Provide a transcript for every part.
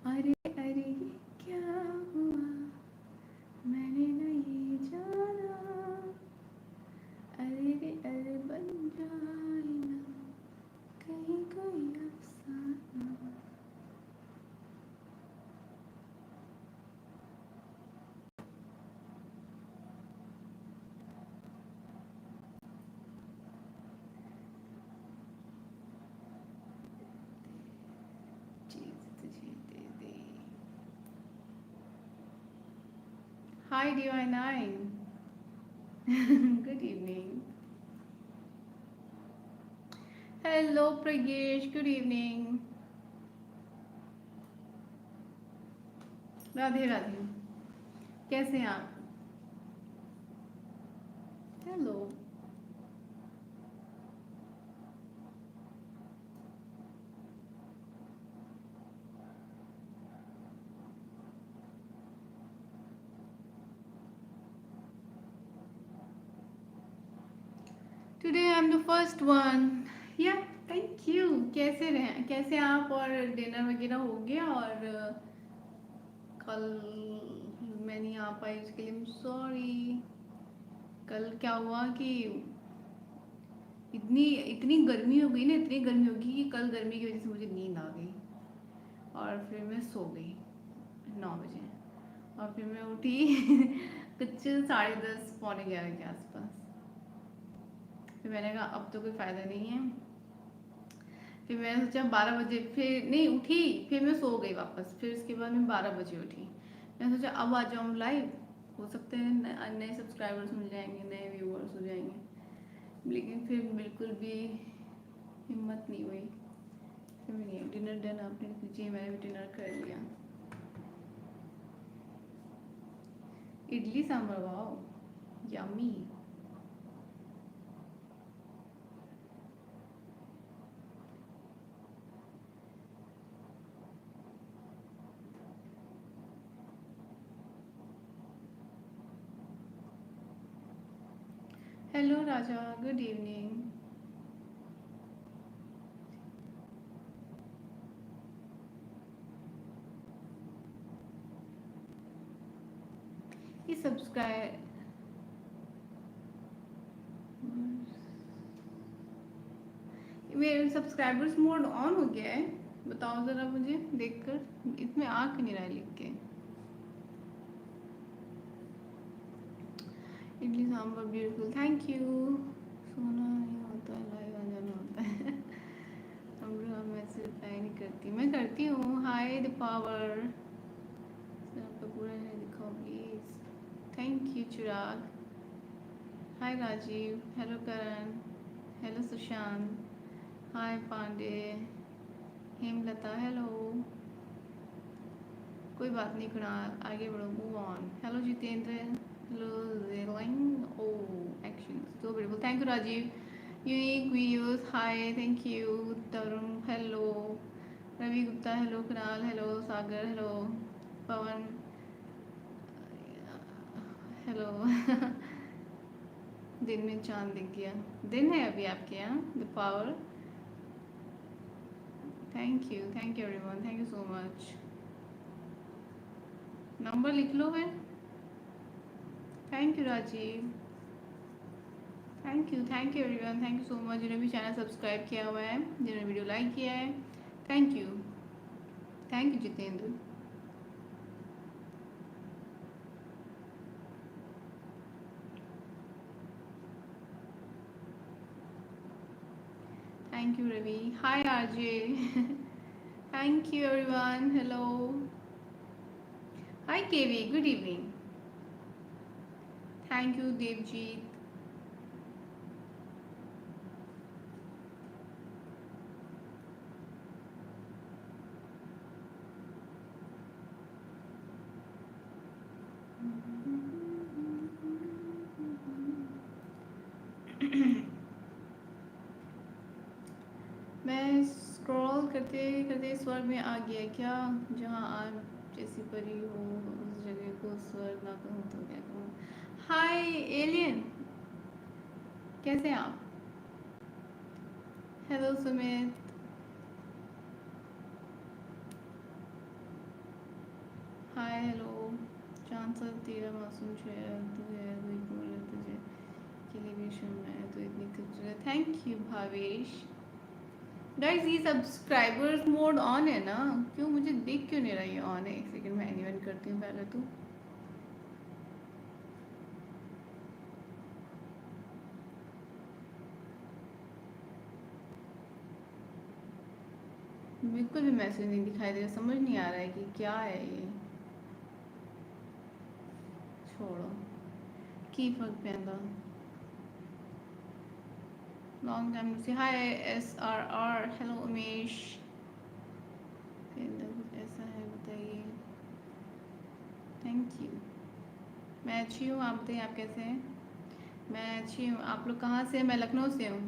अरे अरे क्या हुआ, मैंने नहीं जाना। अरे रे अरे बन जाए ना कहीं कोई अफसाना। चीज तुझे दे दे। Hi divine nine. Good evening. Hello Pragesh, good evening. Radhe Radhe. कैसे हैं आप? Hello. Today I am the first one. Yeah thank you. कैसे रहे, कैसे आप? और डिनर वगैरह हो गया? और कल मैं नहीं आ पाई, उसके लिए सॉरी। कल क्या हुआ कि इतनी इतनी गर्मी हो गई ना, इतनी गर्मी हो गई कि कल गर्मी की वजह से मुझे नींद आ गई और फिर मैं सो गई 9 बजे। और फिर मैं उठी कुछ 10:30 पौने 11 के आसपास। फिर मैंने कहा अब तो कोई फ़ायदा नहीं है। फिर मैंने सोचा 12 बजे, फिर नहीं उठी, फिर मैं सो गई वापस। फिर उसके बाद मैं 12 बजे उठी। मैंने सोचा अब आ जाऊँ लाइव, हो सकते हैं नए सब्सक्राइबर्स मिल जाएंगे, नए व्यूअर्स हो जाएंगे। लेकिन फिर बिल्कुल भी हिम्मत नहीं हुई। फिर मैंने डिनर डन, आपने जी मैंने भी डिनर कर लिया। Idli sambar, wow yummy. Hello Raja, good evening. ये सब्सक्राइब, मेरे सब्सक्राइबर्स मोड ऑन हो गया है? बताओ ज़रा मुझे देखकर, इसमें आ क्यों नहीं रहा है लिख के। Idli sambar beautiful, thank you. सोना नहीं होता है, लाइव आ जाना होता है। हम मैसेज रिप्लाई नहीं करती, मैं करती हूँ। हाय द पावर, आपका पूरा है दिखाओ please. Thank you Chirag. Hi Rajiv, hello Karan, hello Sushant, hi Pandey, Hemlata, hello. कोई बात नहीं कुणाल, आगे बढ़ो, move on. Hello Jitendra, hello Jeling, oh action so beautiful, thank you Rajiv. Unique videos, hi thank you. Tarun hello, Ravi Gupta hello, Kunal hello, Sagar hello, Pavan hello. दिन में चांद दिख गया, दिन है अभी आपके यहाँ the power. Thank you everyone, thank you so much. Number लिख लो है। Thank you Rajiv, thank you everyone, thank you so much. जिन्होंने भी चैनल सब्सक्राइब किया हुआ है, जिन्होंने वीडियो लाइक किया है, thank you. Thank you Jitendra. Thank you Ravi, hi RJ. Thank you everyone, hello. Hi KV, good evening. Thank you Devjeet. मैं scroll करते करते स्वर्ग में आ गया क्या? जहाँ आप जैसी परी हो उस जगह को स्वर्ग ना कहूँ तो क्या कहूँ। हाय एलियन, कैसे हैं आप? हेलो सुमित। Hi hello. चांद सा तेरा मासूम चेहरा तू है वही बोले तुझे के लिए भी शर्म है तो इतनी खूबसूरत। Thank you Bhavesh. गाइस ये सब्सक्राइबर्स मोड ऑन है ना? क्यों मुझे दिख क्यों नहीं रहा ये ऑन है? एक सेकंड मैं एनीवन करती हूँ पहले तो। बिल्कुल भी मैसेज नहीं दिखाई दे रहा, समझ नहीं आ रहा है कि क्या है ये। छोड़ो, की फर्क पैंदा। लॉन्ग टाइम से। हाय SRR। हेलो उमेश। कुछ ऐसा है बताइए। Thank you. मैं अच्छी हूँ, आप बताइए आप कैसे हैं? मैं अच्छी हूँ। आप लोग कहाँ से हैं? मैं लखनऊ से हूँ।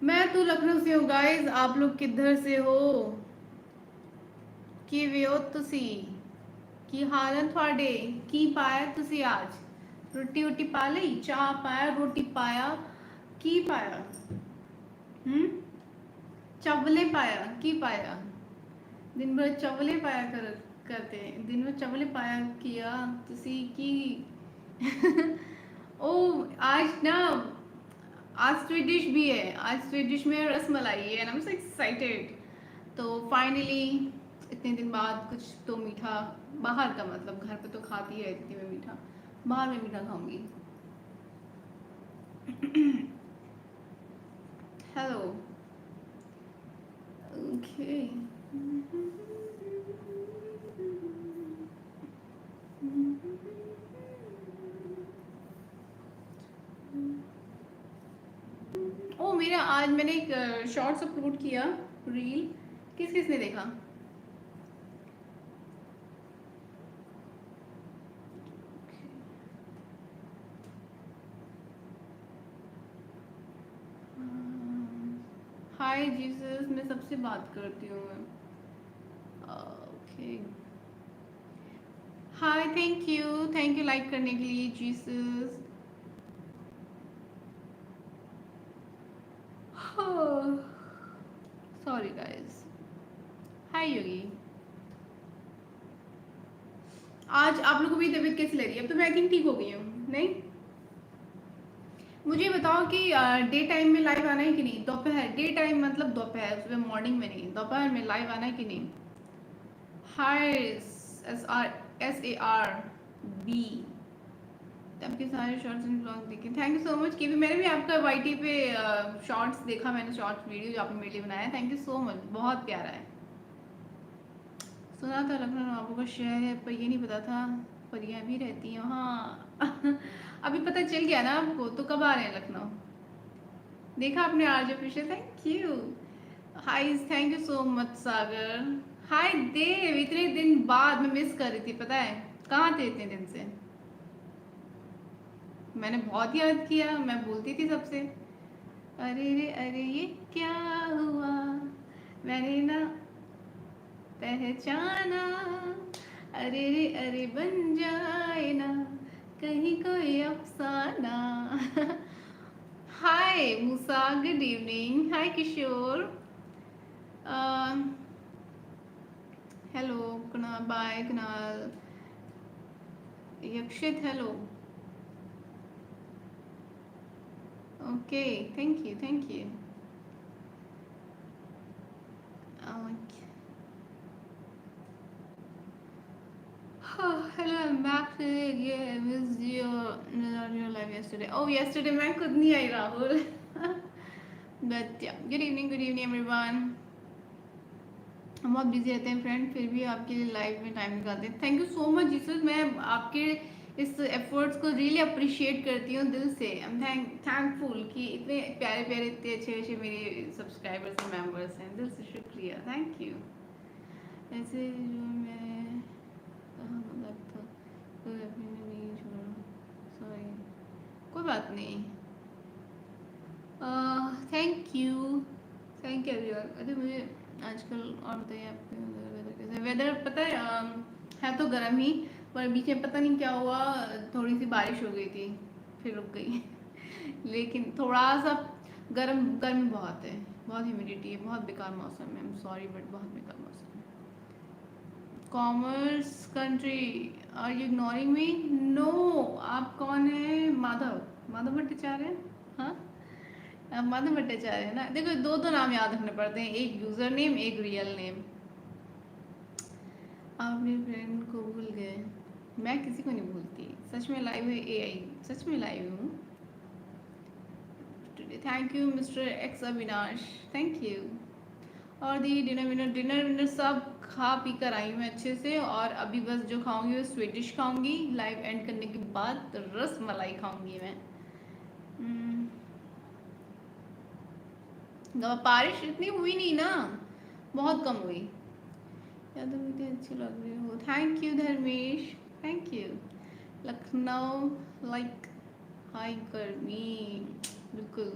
मैं तो लखनऊ से हूँ गाइस, आप लोग किधर से हो? किवे हो तुसी? की हालत थोड़े? की पाया तुसी आज? रोटी वोटी पा ली? चाह पाया, रोटी पाया, की पाया? हम्म, चवले पाया की पाया? दिन भर चवले पाया करते हैं, दिन भर चवले पाया किया तुसी की। ओ, आज ना, आज स्वीट डिश भी है। आज स्वीट डिश में रसमलाई है and I am so excited. तो फाइनली इतने दिन बाद कुछ तो मीठा बाहर का, मतलब घर पे तो खाती है इतनी में मीठा, बाहर में मीठा खाऊंगी। हेलो। ओके। ओ मेरा आज मैंने एक शॉर्ट्स अपलोड किया, रील। किस किस ने देखा? हाय जीसस, मैं सबसे बात करती हूँ मैं। Okay. Hi, thank you like करने के लिए Jesus. Sorry guys. Hi Yogi. आज आप लोगों को भी तबीयत कैसी लगी? अब तो मैं आई थिंक ठीक हो गई हूँ, नहीं? मुझे बताओ कि डे टाइम में लाइव आना है कि नहीं? दोपहर, डे टाइम मतलब दोपहर, सुबह मॉर्निंग में नहीं, दोपहर में लाइव आना है कि नहीं? हाय SAR B। आपके सारे शॉर्ट्स एंड ब्लॉग देखे, थैंक यू सो मच। कि भी मैंने भी आपका YT पे शॉर्ट्स देखा, मैंने शॉर्ट्स वीडियो जो आपने मेरे लिए बनाया, थैंक यू सो मच, बहुत प्यारा है। सुना था लखनऊ आपको का शहर है, पर ये नहीं पता था परियां भी रहती हैं हाँ। अभी पता चल गया ना आपको, तो कब आ रहे हैं लखनऊ? देखा आपने RJ official, thank you. Hi, thank you so much Sagar. Hi Dev, इतने दिन बाद मैं मिस कर रही थी पता है। कहाँ थे इतने दिन से? मैंने बहुत याद किया, मैं बोलती थी सबसे, अरे रे अरे ये क्या हुआ, मैंने ना पहचाना, अरे रे अरे बन जाए ना कहीं कोई अफसाना। Hi Musa, good evening. Hi Kishore. Hello Kunal, bye Kunal. Yakshit hello. Okay, thank you. Oh, hello, I'm back today again. I missed your live yesterday. Oh, yesterday मैं खुद नहीं आई Rahul. But yeah, good evening everyone. हम बहुत बिजी रहते हैं फ्रेंड, फिर भी आपके लिए लाइव में टाइम निकालते हैं। Thank you so much Jesus, मैं आपके इस एफर्ट्स को रियली अप्रिशिएट करती हूँ दिल से। आई एम थैंकफुल कि इतने प्यारे प्यारे, इतने अच्छे अच्छे मेरे सब्सक्राइबर्स और मेंबर्स हैं, दिल से शुक्रिया, थैंक यू। ऐसे जो मैं कहाँ मतलब था, कोई अपने नहीं छोड़ा, सॉरी, कोई बात नहीं। Thank you everyone. अरे मुझे आजकल, और बताइए आपके वेदर कैसे? वेदर पता है तो गर्म ही, पर बीच में पता नहीं क्या हुआ, थोड़ी सी बारिश हो गई थी, फिर रुक गई। लेकिन थोड़ा सा गर्मी बहुत है, बहुत ह्यूमिडिटी है, बहुत बेकार मौसम है। आई एम सॉरी बट बहुत बेकार मौसम है। Commerce country, are you ignoring me? No. आप कौन है? माधव भट्टाचार्य? हाँ, आप माधव भट्टाचार्य है ना। देखो दो दो नाम याद रखने पड़ते हैं, एक यूजर नेम एक रियल नेम। आप अपने फ्रेंड को भूल गए? मैं किसी को नहीं भूलती। सच में लाइव है एआई, सच में लाइव हूँ। Thank you mister x Avinash, thank you. और दी डिनर सब खा पी कर आई हूँ अच्छे से, और अभी बस जो खाऊंगी वो स्वीडिश खाऊंगी। लाइव एंड करने के बाद रस मलाई खाऊंगी मैं। बारिश इतनी हुई नहीं ना, बहुत कम हुई। यादव मुझे अच्छी लग रही हो, thank you Dharmesh, thank you. Lucknow like high गर्मी, बिल्कुल।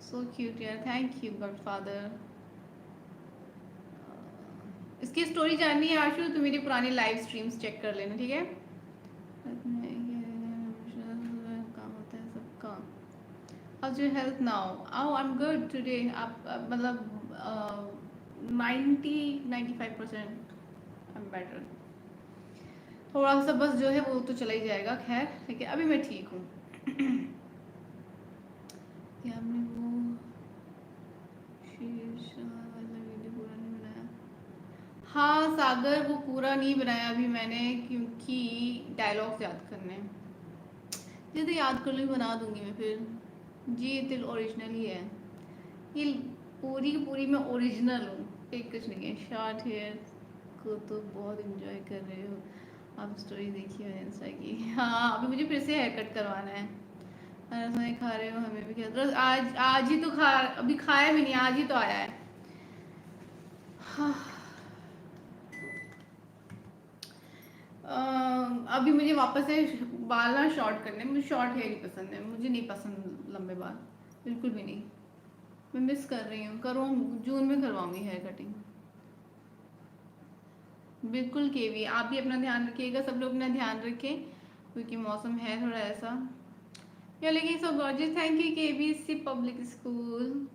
सो क्यूट यार, थैंक यू गॉडफादर। इसकी स्टोरी जाननी है आशु तो मेरी पुरानी लाइव स्ट्रीम्स चेक कर लेना, ठीक है। काम होता है सबका। How's your health now? I am good today. आप मतलब 90-95% आई एम बेटर। थोड़ा सा बस जो है वो तो चला ही जाएगा, खैर लेकिन अभी मैं ठीक हूँ। क्या हमने वो शीर्षा वाला वीडियो पूरा नहीं बनाया? हाँ सागर, वो पूरा नहीं बनाया अभी मैंने, क्योंकि डायलॉग्स याद करने हैं। जैसे याद कर लूँ बना दूंगी मैं फिर। जी ये दिल ओरिजिनल ही है, ये पूरी की पूरी मैं ओरिजिनल हूँ, एक कुछ नहीं है। शॉर्ट हेयर को तो बहुत इंजॉय कर रहे हो आप, स्टोरी देखी मैंने इंस्टा की। हाँ अभी मुझे फिर से हेयर कट करवाना है। नहीं खा रहे हो, हमें भी क्या, आज आज ही तो खा, अभी खाया भी नहीं, आज ही तो आया है। हाँ। अभी मुझे वापस से बाल ना शॉर्ट करने, मुझे शॉर्ट हेयर ही पसंद है, मुझे नहीं पसंद लंबे बाल, बिल्कुल भी नहीं। मैं मिस कर रही हूँ, करूँ जून में करवाऊंगी हेयर कटिंग। बिल्कुल केवी, आप भी अपना ध्यान रखिएगा, सब लोग अपना ध्यान रखें क्योंकि मौसम है थोड़ा ऐसा। या लेकिन so gorgeous, thank you KBC public school.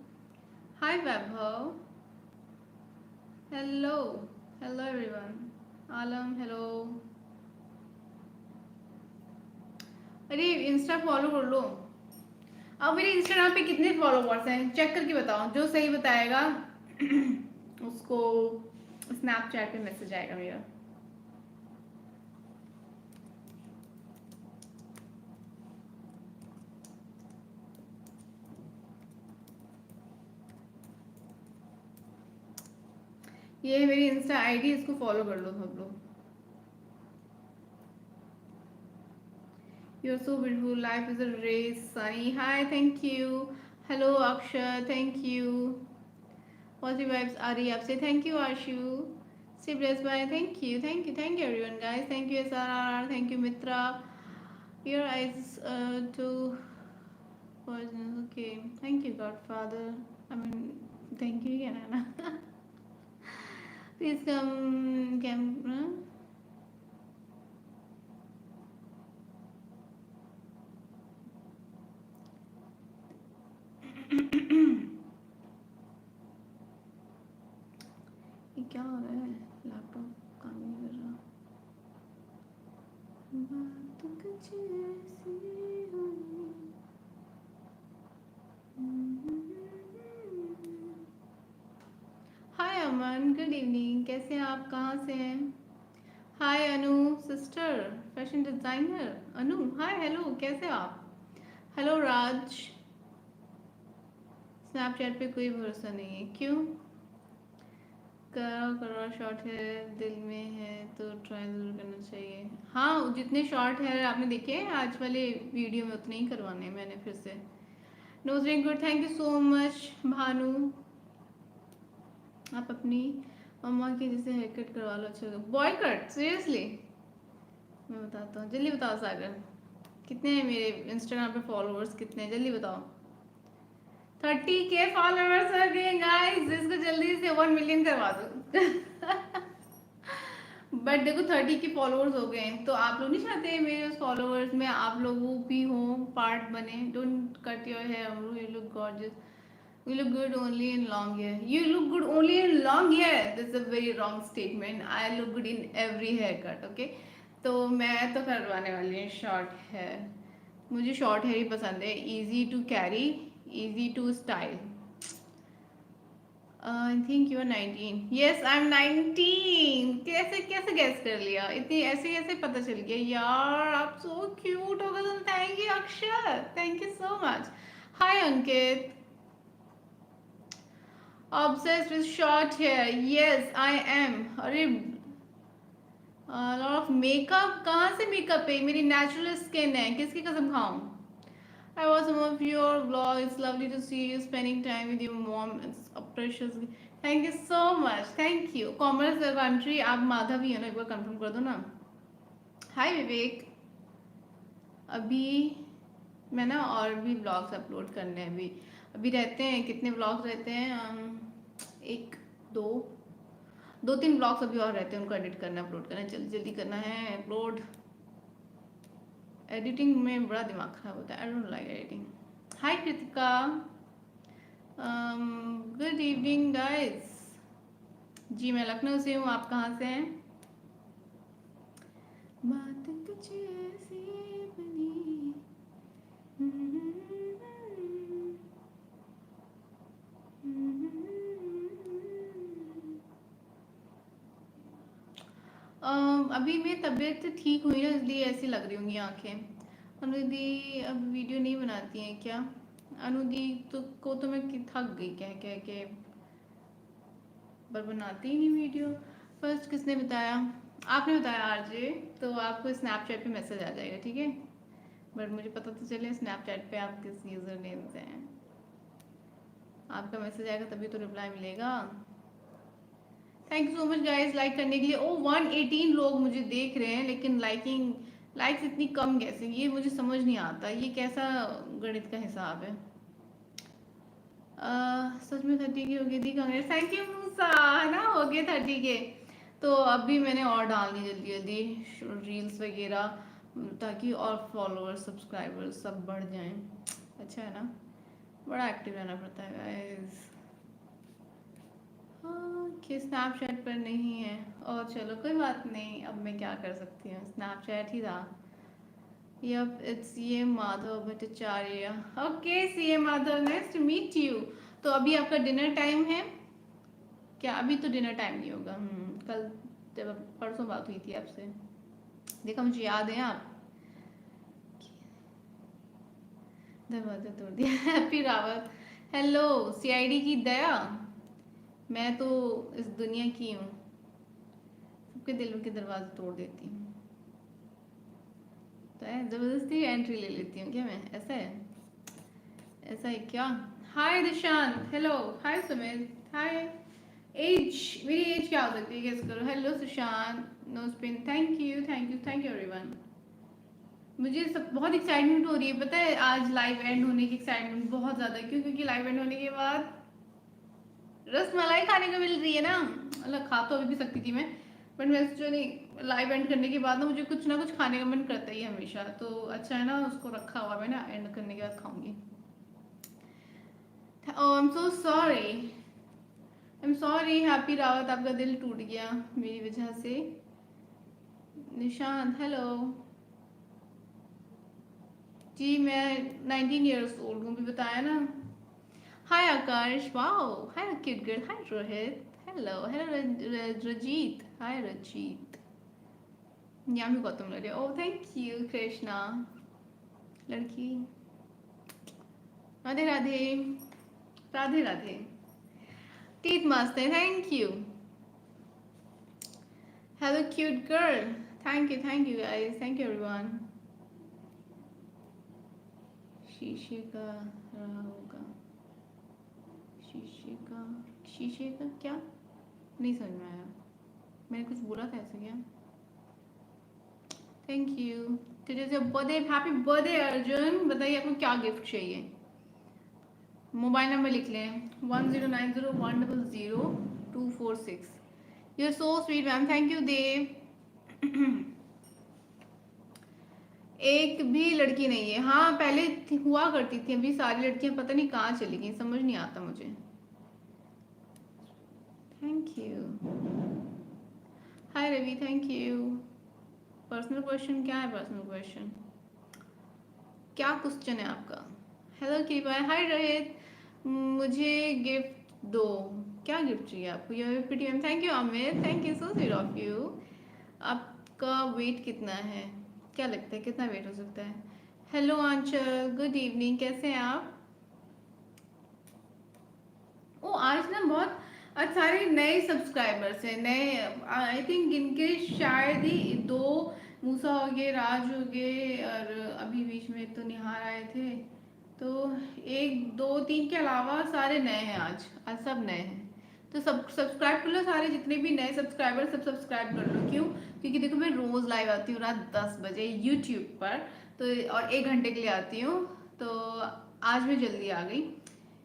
Hi Vaibhav, hello, hello everyone. Alam hello. अरे इंस्टा फॉलो कर लो। अब मेरे इंस्टाग्राम पे कितने फॉलोवर्स हैं चेक करके बताओ, जो सही बताएगा उसको स्नैपचैट पे मैसेज आएगा मेरा। ये है मेरी इंस्टा आईडी, इसको फॉलो कर लो सब लोग। You are so beautiful, life is a race, Sunny hi, thank you. Hello Akshar, thank you. Positive vibes आ रही है आपसे, थैंक यू आशु। सिब्लेस bye, thank you everyone guys, thank you SRR, thank you Mitra. Your eyes too okay, thank you godfather, I mean thank you है ना। Please come camera. ये क्या हो रहा है, लैपटॉप काम नहीं कर रहा। बात कुछ ऐसी होनी। हाय अमन, गुड इवनिंग, कैसे हैं आप, कहाँ से हैं? हाय अनु सिस्टर, फैशन डिजाइनर अनु, हाय हेलो, कैसे हो आप? हेलो राज। स्नैपचैट पे कोई भरोसा नहीं है, क्यों? करो करो, शॉर्ट हेयर दिल में है तो ट्राई जरूर करना चाहिए। हाँ जितने शॉर्ट हेयर आपने देखे हैं आज वाले वीडियो में उतने ही करवाने हैं मैंने फिर से। Nose ring good, thank you so much Bhanu. आप अपनी मम्मा के जैसे हेयर कट करवा लो, अच्छा बॉय कट, सीरियसली? मैं बताता हूँ, जल्दी बताओ सागर, कितने हैं मेरे इंस्टाग्राम पे फॉलोअर्स, कितने हैं जल्दी बताओ। 30K फॉलोअर्स हो गए गाइस, इसको जल्दी से 1 मिलियन करवा दो। बट देखो 30 के फॉलोअर्स हो गए हैं, तो आप लोग नहीं चाहते मेरे फॉलोअर्स में आप लोगों भी हो पार्ट बने? Don't cut your hair, you look gorgeous, you look good only in long hair. You look good only in long hair. This is a very wrong statement. I look good in every haircut. Okay. तो मैं तो करवाने वाली हूँ short hair. मुझे short hair ही पसंद है, easy to carry, easy to style. I think you are 19। Yes I am 19। कैसे कैसे गैस कर लिया? इतनी ऐसे कैसे पता चल गया यार? आप सो क्यूट हो गए। थैंक यू अक्षर, thank you so much. Hi Ankit. Obsessed with short hair. Yes, I am. अरे lot of makeup, कहाँ से मेकअप है? मेरी नेचुरल स्किन है, किसकी कसम खाऊं? I watch some of your vlogs. It's lovely to see you spending time with your mom. It's a precious. Thank you so much. Thank you. Commerce country, आप माधव ही है ना? एक बार कंफर्म कर दो ना। हाय विवेक। अभी मैं ना और भी ब्लॉग्स अपलोड करने हैं। अभी अभी रहते हैं, कितने ब्लॉग्स रहते हैं? एक दो 2-3 ब्लॉग्स अभी और रहते हैं, उनको एडिट करना, अपलोड करना, जल्दी जल्दी करना है अपलोड। एडिटिंग में बड़ा दिमाग खराब होता है। I don't like editing. Hi Kritika. Good evening guys. जी मैं लखनऊ से हूँ, आप कहाँ से हैं? बात कुछ ऐसी बनी। अभी मेरी तबीयत ठीक हुई ना, इसलिए ऐसी लग रही होंगी आंखें। अनुदी अब वीडियो नहीं बनाती हैं क्या? अनुदी तो मैं थक गई कह कह के, पर बनाती ही नहीं वीडियो। फर्स्ट किसने बताया? आपने बताया आरजे। तो आपको स्नैपचैट पे मैसेज आ जाएगा, ठीक है? बट मुझे पता तो चले स्नैपचैट पे आप किस यूज़र नेम से हैं। आपका मैसेज आएगा तभी तो रिप्लाई मिलेगा। Thank you so much guys like करने के लिए। ओ 118 लोग मुझे देख रहे हैं, लेकिन लाइक्स इतनी कम कैसे? ये मुझे समझ नहीं आता, ये कैसा गणित का हिसाब है? सच में 30 की हो गई थी? कांग्रेस, थैंक यू मूसा, है ना? हो गए 30 के। तो अभी मैंने और डालनी जल्दी जल्दी रील्स वगैरह, ताकि और फॉलोअर्स सब्सक्राइबर्स सब बढ़ जाएं। अच्छा है ना? बड़ा एक्टिव रहना पड़ता है गाइस। हाँ कि स्नैपचैट पर नहीं है, और चलो कोई बात नहीं, अब मैं क्या कर सकती हूँ, स्नैपचैट ही था। यप इट्स ये Madhav Bhattacharya. Okay see a Madhav, nice to meet you. तो अभी आपका डिनर टाइम है क्या? अभी तो डिनर टाइम नहीं होगा। कल जब परसों बात हुई थी आपसे, देखा मुझे याद है आप। दरवाजा तोड़ दिया। हैप्पी रावत, हेलो सीआईडी की दया। मैं तो इस दुनिया की हूँ, सबके दिलों के दरवाजे तोड़ देती हूँ। तो जबरदस्ती एंट्री ले लेती हूँ क्या मैं? ऐसा है, ऐसा है क्या? Hi Dishant, hello. Hi Sumit, hi. Age, मेरी एज क्या हो सकती है, गेस करो? Hello Sushant, no spin, thank you thank you thank you everyone. मुझे सब बहुत एक्साइटमेंट हो रही है, पता है? आज लाइव एंड होने की एक्साइटमेंट बहुत ज़्यादा। क्यों? क्योंकि लाइव एंड होने के बाद रसमलाई खाने को मिल रही है ना। मतलब खा तो अभी भी सकती थी मैं, बट मैं सोचा नहीं, लाइव एंड करने के बाद ना मुझे कुछ ना कुछ खाने का मन करता ही है हमेशा। तो अच्छा है ना, उसको रखा हुआ, मैं ना एंड करने के बाद खाऊंगी। Oh I am so sorry, I am sorry Happy Rawat, आपका दिल टूट गया मेरी वजह से। निशांत हेलो। जी मैं 19 ईयर्स ओल्ड हूँ, भी बताया ना। हाय आकाश, वाओ, हाय क्यूट गर्ल, हाय रोहित, हेलो हेलो रजीत, हाय रजीत। यामी गौतम लड़े, ओ थैंक यू कृष्णा लड़की। राधे राधे, राधे राधे। टीथ मस्त है, thank you. Hello cute girl, thank you guys, thank you everyone. शीशे का रहा होगा, शीशे का क्या? नहीं समझ में आया, मैंने कुछ बोला था ऐसे क्या? Thank you. Today your birthday, happy birthday Arjun. बताइए आपको क्या गिफ्ट चाहिए? मोबाइल नंबर लिख लें, 1090100246। You are so sweet ma'am, thank you Dev. एक भी लड़की नहीं है। हाँ पहले हुआ करती थी, अभी सारी लड़कियां पता नहीं कहाँ चली गई, समझ नहीं आता मुझे। Thank you. Hi Ravi, thank you. Personal question क्या है? पर्सनल क्वेश्चन क्या क्वेश्चन है आपका? हेलो की बाय, हाय रोहित, मुझे गिफ्ट दो। क्या गिफ्ट चाहिए आपको? You PTM, thank you Amit, thank you so sweet of you. आपका वेट कितना है? क्या लगता है कितना वेट हो सकता है? हेलो आंचल, गुड इवनिंग, कैसे हैं आप? ओ आज ना बहुत आज सारे नए सब्सक्राइबर्स हैं, नए। आई थिंक इनके शायद ही दो, मूसा हो गए, राज हो गए, और अभी बीच में तो निहार आए थे, तो एक दो तीन के अलावा सारे नए हैं। आज सब नए हैं। तो सब सब्सक्राइब कर लो, सारे जितने भी नए सब्सक्राइबर सब सब्सक्राइब कर लो। क्यों? क्योंकि देखो मैं रोज लाइव आती हूँ रात 10 बजे यूट्यूब पर, तो और 1 घंटे के लिए आती हूँ। तो आज मैं जल्दी आ गई,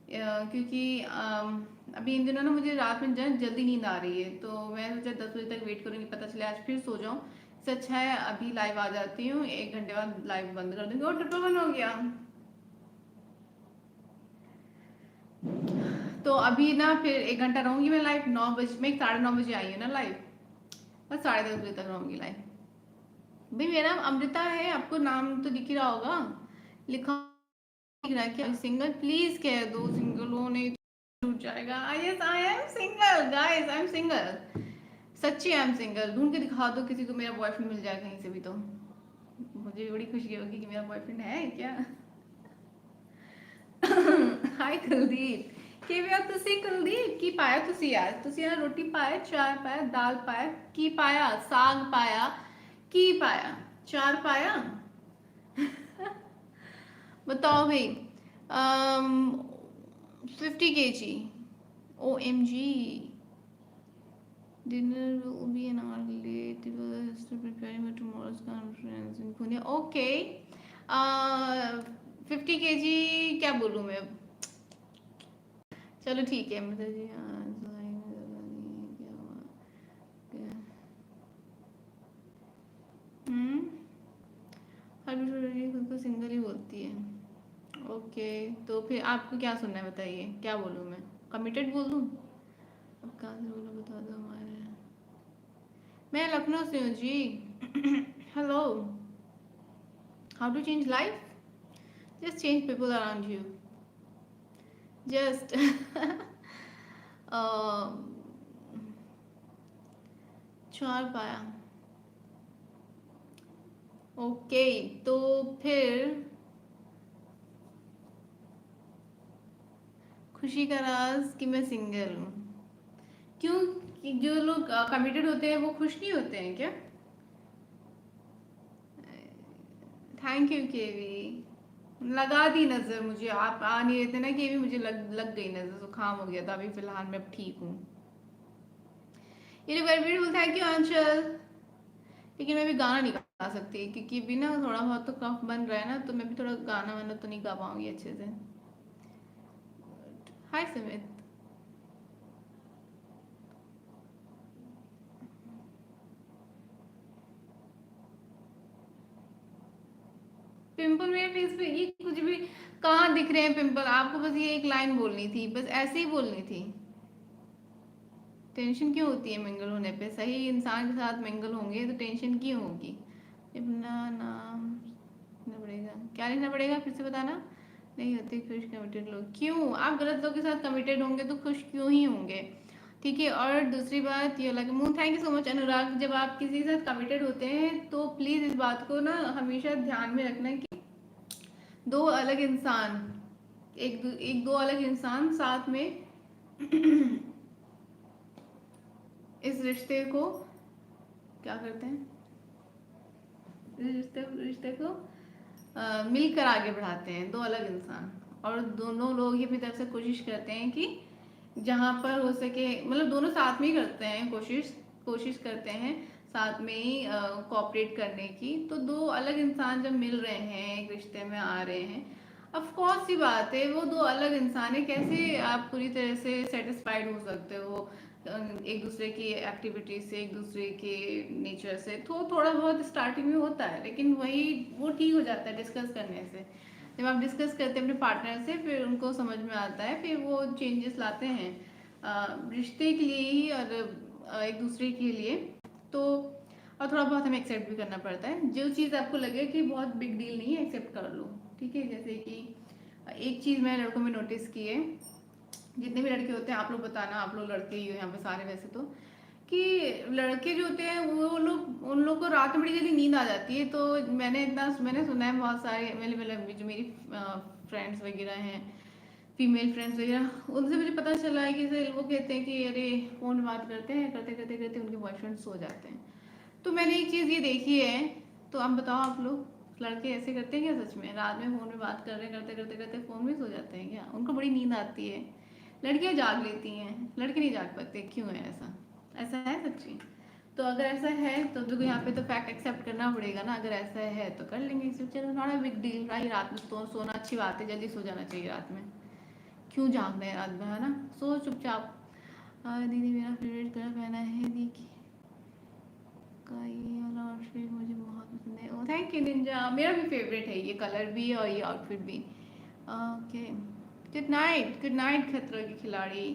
क्योंकि अभी इन दिनों ना मुझे रात में जल्दी नींद आ रही है, तो मैं सोचा 10 बजे तक वेट करूँगी, पता चले आज फिर सो जाऊँ। इससे अच्छा है अभी लाइव आ जाती हूँ, 1 घंटे बाद लाइव बंद कर दूंगी। और ट्रिपल वन हो गया। तो अभी ना फिर 1 घंटा रहूंगी मैं लाइव। 9 बजे मैं 9:30 बजे आई हूँ ना लाइव, बस 10:30 बजे तक रहूंगी लाइव। भाई मेरा नाम अमृता है, आपको नाम तो दिख ही रहा होगा लिखा। दिख रहा है क्या? सिंगल प्लीज कह दो, सिंगल होने छूट जाएगा। Yes I am single guys, I am single. सच्ची आई एम सिंगल। ढूंढ के दिखा दो किसी को, मेरा बॉयफ्रेंड मिल जाए कहीं से भी, तो मुझे बड़ी खुशी होगी कि मेरा बॉयफ्रेंड है क्या। हाय कुलदीप, ਕਿਵੇਂ ਹੋ ਤੁਸੀਂ ਕੁਲਦੀਪ? ਕੀ ਪਾਇਆ ਤੁਸੀਂ ਅੱਜ? ਤੁਸੀਂ ਨਾ ਰੋਟੀ ਪਾਇਆ, ਚਾਰ ਪਾਇਆ, दाल पाया, की पाया? साग पाया, की पाया? चार पाया? बताओ भाई। 50 kg। OMG, dinner will be an hour late. It was to preparing for tomorrow's conference in Pune. Okay, 50 kg क्या बोलूँ मैं अब? चलो ठीक है मतलब जी। हाँ क्या हुआ? क्या? हम्म, हर लड़की खुद को सिंगल ही बोलती है। ओके, तो फिर आपको क्या सुनना है बताइए, क्या बोलूँ मैं? कमिटेड बोल दूँ? अब कहाँ से बोलो बता दो हमारे। मैं लखनऊ से हूँ जी। Hello. How to change life? Just change people around you, just. चार पाया। ओके, तो फिर खुशी का राज कि मैं सिंगल हूँ। क्यों? कि जो लोग कमिटेड होते हैं वो खुश नहीं होते हैं क्या? थैंक यू केवी। लगा दी नजर मुझे, आप आ नहीं रहे थे ना केवी, मुझे लग गई नजर, जुकाम हो गया था। अभी फिलहाल मैं अब ठीक हूँ। ये वेरी ब्यूटीफुल, थैंक यू आंचल। लेकिन मैं भी गाना नहीं गा सकती, क्योंकि भी ना थोड़ा बहुत तो कफ बन रहा है ना, तो मैं भी थोड़ा गाना वाना तो नहीं गा पाऊंगी अच्छे से। हाय सुमित। पिंपल मेरे फेस पे ये कुछ भी कहाँ दिख रहे हैं पिंपल? आपको बस ये एक लाइन बोलनी थी, बस ऐसे ही बोलनी थी। टेंशन क्यों होती है मिंगल होने पे? सही इंसान के साथ मिंगल होंगे तो टेंशन क्यों होगी? अपना नाम लिखना पड़ेगा? क्या लिखना पड़ेगा फिर से बताना? नहीं होते खुश कमिटेड लोग। क्यों? आप गलत लोग के साथ कमिटेड होंगे तो खुश क्यों ही होंगे? ठीक है। और दूसरी बात ये लगा moon, thank you so much Anurag. जब आप किसी के साथ कमिटेड होते हैं तो प्लीज इस बात को ना हमेशा ध्यान में रखना कि दो अलग इंसान, एक दो अलग इंसान साथ में इस रिश्ते को क्या करते हैं, इस रिश्ते को मिलकर आगे बढ़ाते हैं दो अलग इंसान। और दोनों लोग ये अपनी तरफ से कोशिश करते हैं कि जहाँ पर हो सके, मतलब दोनों साथ में ही करते हैं, कोशिश कोशिश करते हैं साथ में ही कोऑपरेट करने की। तो दो अलग इंसान जब मिल रहे हैं, एक रिश्ते में आ रहे हैं, ऑफ कोर्स सी बात है वो दो अलग इंसान है, कैसे आप पूरी तरह से सेटिस्फाइड हो सकते हो? एक दूसरे की एक्टिविटी से, एक दूसरे के नेचर से तो थोड़ा बहुत स्टार्टिंग में होता है, लेकिन वही वो ठीक हो जाता है डिस्कस करने से। जब आप डिस्कस करते हैं अपने पार्टनर से, फिर उनको समझ में आता है, फिर वो चेंजेस लाते हैं रिश्ते के लिए ही और एक दूसरे के लिए। तो और थोड़ा बहुत हमें एक्सेप्ट भी करना पड़ता है। जो चीज़ आपको लगे कि बहुत बिग डील नहीं है, एक्सेप्ट कर लो, ठीक है। जैसे कि एक चीज़ मैं लड़कों में नोटिस की है, जितने भी लड़के होते हैं, आप लोग बताना, आप लोग लड़के ही हो यहाँ पे सारे वैसे तो, कि लड़के जो होते हैं वो लोग, उन लोग को रात में बड़ी जल्दी नींद आ जाती है। तो मैंने सुना है बहुत सारे मतलब जो मेरी फ्रेंड्स वगैरह हैं, फीमेल फ्रेंड्स वगैरह, उनसे मुझे पता चला है कि वो कहते हैं कि अरे फ़ोन बात करते हैं, करते करते करते उनके बॉयफ्रेंड सो जाते हैं। तो मैंने एक चीज़ ये देखी है, तो आप बताओ, आप लोग लड़के ऐसे करते हैं क्या सच में? रात में फ़ोन में बात कर रहे हैं, करते करते करते फ़ोन में सो जाते हैं क्या? उनको बड़ी नींद आती है। लड़कियां जाग लेती हैं, लड़के नहीं जाग पाते, क्यों है ऐसा? ऐसा है सच्ची? तो अगर ऐसा है तो देखो यहाँ पे तो फैक्ट एक्सेप्ट करना पड़ेगा ना। अगर ऐसा है तो कर लेंगे इसे, चलो नॉट अ बिग डील भाई। रात में तो सोना अच्छी बात है, जल्दी सो जाना चाहिए रात में। क्यों जाग रहे हैं रात में, है ना? सो चुपचाप। दीदी मेरा फेवरेट कलर पहना है देखिए का, ये वाला आउटफिट मुझे बहुत पसंद है। ओ थैंक यू निंजा, मेरा भी फेवरेट है ये कलर भी और ये आउटफिट भी। ओके, गुड नाइट खतरों के खिलाड़ी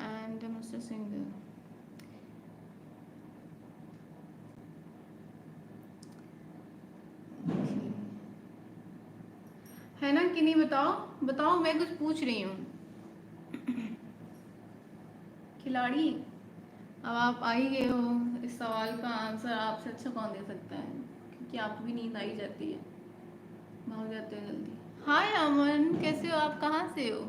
एंड मिस्टर सिंगर। है ना कि नहीं? बताओ बताओ, मैं कुछ पूछ रही हूँ। खिलाड़ी, अब आप आ ही गए हो, इस सवाल का आंसर आपसे अच्छा कौन दे सकता है? क्योंकि आपको भी नींद आई जाती है, भाग जाते हो जल्दी। हाय अमन, कैसे हो आप? कहाँ से हो?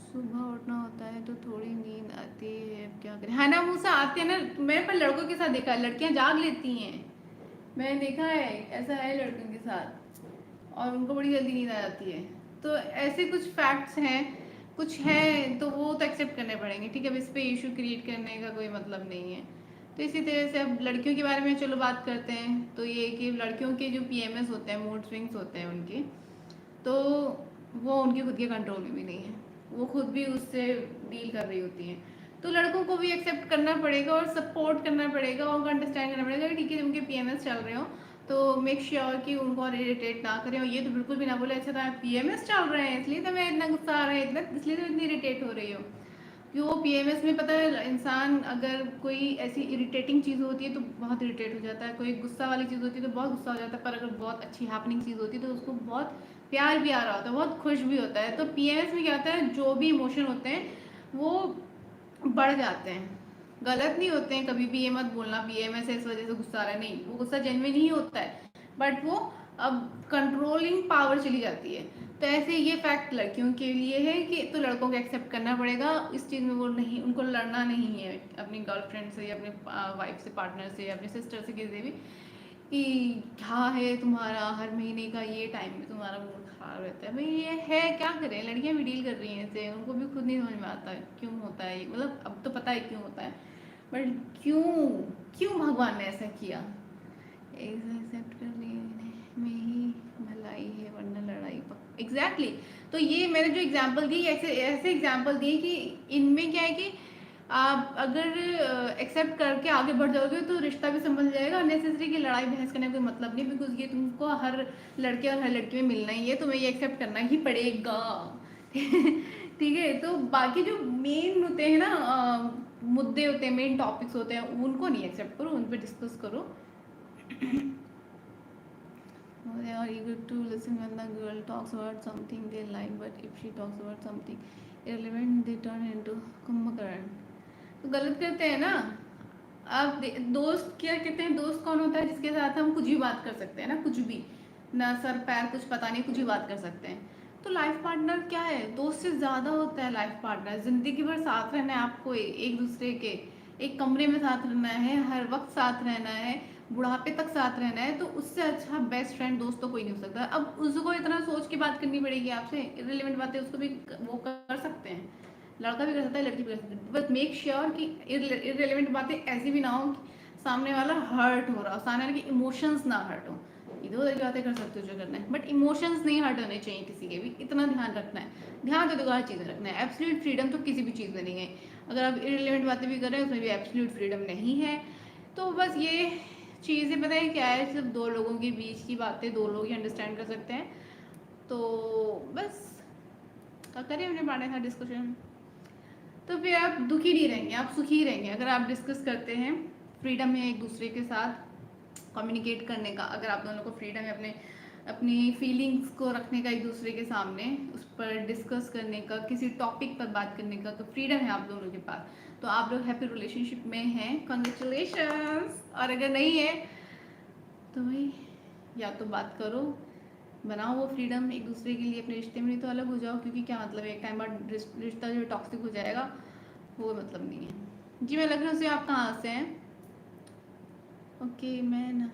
सुबह उठना होता है तो थोड़ी नींद आती है, अब क्या करें? है ना मूसा, आती है ना। मैंने पर लड़कों के साथ देखा है, लड़कियां जाग लेती हैं। मैंने देखा है, ऐसा है लड़कों के साथ, और उनको बड़ी जल्दी नींद आ जाती है। तो ऐसे कुछ फैक्ट्स हैं, कुछ हैं, तो वो तो एक्सेप्ट करने पड़ेंगे, ठीक है। अब इस पे इशू क्रिएट करने का कोई मतलब नहीं है। तो इसी तरह से अब लड़कियों के बारे में चलो बात करते हैं। तो ये कि लड़कियों के जो पीएमएस होते हैं, मूड स्विंग्स होते हैं उनके, तो वो उनके खुद के कंट्रोल में भी नहीं है, वो खुद भी उससे डील कर रही होती हैं। तो लड़कों को भी एक्सेप्ट करना पड़ेगा और सपोर्ट करना पड़ेगा और उनको अंडरस्टैंड करना पड़ेगा कि ठीक है, उनके पीएमएस चल रहे हो तो मेक श्योर कि उनको और इरिटेट ना करें। और ये तो बिल्कुल भी ना बोले अच्छा था पीएमएस चल रहे हैं इसलिए तो मैं इतना गुस्सा आ रहा है, इतना इसलिए तो इतनी इरिटेट हो रही हो। कि वो पीएमएस में पता है, इंसान अगर कोई ऐसी इरिटेटिंग चीज़ होती है तो बहुत इरिटेट हो जाता है, कोई गुस्सा वाली चीज़ होती है तो बहुत गुस्सा हो जाता है, पर अगर बहुत अच्छी हैपनिंग चीज़ होती है तो उसको बहुत प्यार भी आ रहा होता है, बहुत खुश भी होता है। तो पीएमएस में क्या होता है, जो भी इमोशन होते हैं वो बढ़ जाते हैं, गलत नहीं होते हैं। कभी भी ये मत बोलना पीएमएस है इस वजह से गुस्सा आ रहा है, नहीं, वो गुस्सा जेन्युइन ही होता है, बट वो अब कंट्रोलिंग पावर चली जाती है। तो ऐसे ये फैक्ट लड़कियों के लिए है कि तो लड़कों को एक्सेप्ट करना पड़ेगा इस चीज़ में, वो नहीं, उनको लड़ना नहीं है अपनी गर्लफ्रेंड से या अपने वाइफ से, पार्टनर से या अपने सिस्टर से, किसी से भी, कि क्या है तुम्हारा हर महीने का ये टाइम में तुम्हारा मूड खराब रहता है। भाई ये है, क्या करें, लड़कियां भी डील कर रही हैं ऐसे, उनको भी खुद नहीं समझ में आता है क्यों होता है ये। मतलब अब तो पता है क्यों होता है, बट क्यों, क्यों भगवान ने ऐसा किया? एक्सेप्ट कर लिए में ही भलाई है, वरना लड़ाई एग्जैक्टली exactly। तो ये मैंने जो एग्जांपल दी, ऐसे ऐसे एग्जांपल दिए कि इनमें क्या है कि आप अगर एक्सेप्ट करके आगे बढ़ जाओगे तो रिश्ता भी संभल जाएगा। अननेसेसरी की लड़ाई बहस करने का कोई मतलब नहीं, बिकॉज ये तुमको हर लड़के और हर लड़की में मिलना ही है, तुम्हें ये एक्सेप्ट करना ही पड़ेगा। ठीक है, तो बाकी जो मेन होते हैं ना मुद्दे होते हैं, मेन टॉपिक्स होते हैं, उनको नहीं एक्सेप्ट करो, उन पर डिस्कस करो। They are eager to listen when the girl talks about something they like, but if she talks about something irrelevant, they turn into Kumbhakarna. तो गलत करते हैं ना। अब दोस्त क्या कहते हैं, दोस्त कौन होता है? जिसके साथ हम कुछ भी बात कर सकते हैं ना, कुछ भी, ना सर पैर कुछ पता नहीं, कुछ भी बात कर सकते हैं। तो लाइफ पार्टनर क्या है? दोस्त से ज़्यादा होता है लाइफ पार्टनर। ज़िंदगी भर साथ रहना है आपको, एक दूसरे के एक कमरे में साथ रहना है, हर वक्त साथ रहना है, बुढ़ापे तक साथ रहना है। तो उससे अच्छा बेस्ट फ्रेंड दोस्त तो कोई नहीं हो सकता। अब उसको इतना सोच के बात करनी पड़ेगी आपसे, इररिलेवेंट बातें उसको भी वो कर सकते हैं, लड़का भी कर सकता है, लड़की भी कर सकती है। बस मेक श्योर कि इररिलेवेंट बातें ऐसी भी ना हो कि सामने वाला हर्ट हो रहा हो, सामने वाले के इमोशंस ना हर्ट हो। इधर उधर की बातें कर सकते हो जो करना है, बट इमोशंस नहीं हर्ट होने चाहिए किसी के भी, इतना ध्यान रखना है। ध्यान तो देखो हर चीज़ में रखना है, एब्सोल्यूट फ्रीडम तो किसी भी चीज़ में नहीं है। अगर आप इररिलेवेंट बातें भी कर रहे हैं उसमें भी एब्सोल्यूट फ्रीडम नहीं है। तो बस ये चीज़ें पता है क्या है, सिर्फ दो लोगों के बीच की बातें दो लोग ही अंडरस्टैंड कर सकते हैं। तो बस करें अपने बारे में डिस्कशन, तो फिर आप दुखी नहीं रहेंगे, आप सुखी रहेंगे अगर आप डिस्कस करते हैं। फ्रीडम है एक दूसरे के साथ कम्युनिकेट करने का, अगर आप दोनों को फ्रीडम है अपने अपनी फीलिंग्स को रखने का एक दूसरे के सामने, उस पर डिस्कस करने का, किसी टॉपिक पर बात करने का, तो फ्रीडम है आप दोनों के पास, तो आप लोग हैप्पी रिलेशनशिप में हैं, कॉन्ग्रेचुलेशंस। और अगर नहीं है तो भाई या तो बात करो, बनाओ वो फ्रीडम एक दूसरे के लिए अपने रिश्ते में, नहीं तो अलग हो जाओ, क्योंकि क्या मतलब है एक टाइम बाद रिश्ता जो टॉक्सिक हो जाएगा, वो मतलब नहीं है। जी मैं लखनऊ से, आप कहाँ से हैं? ओके, मैं ना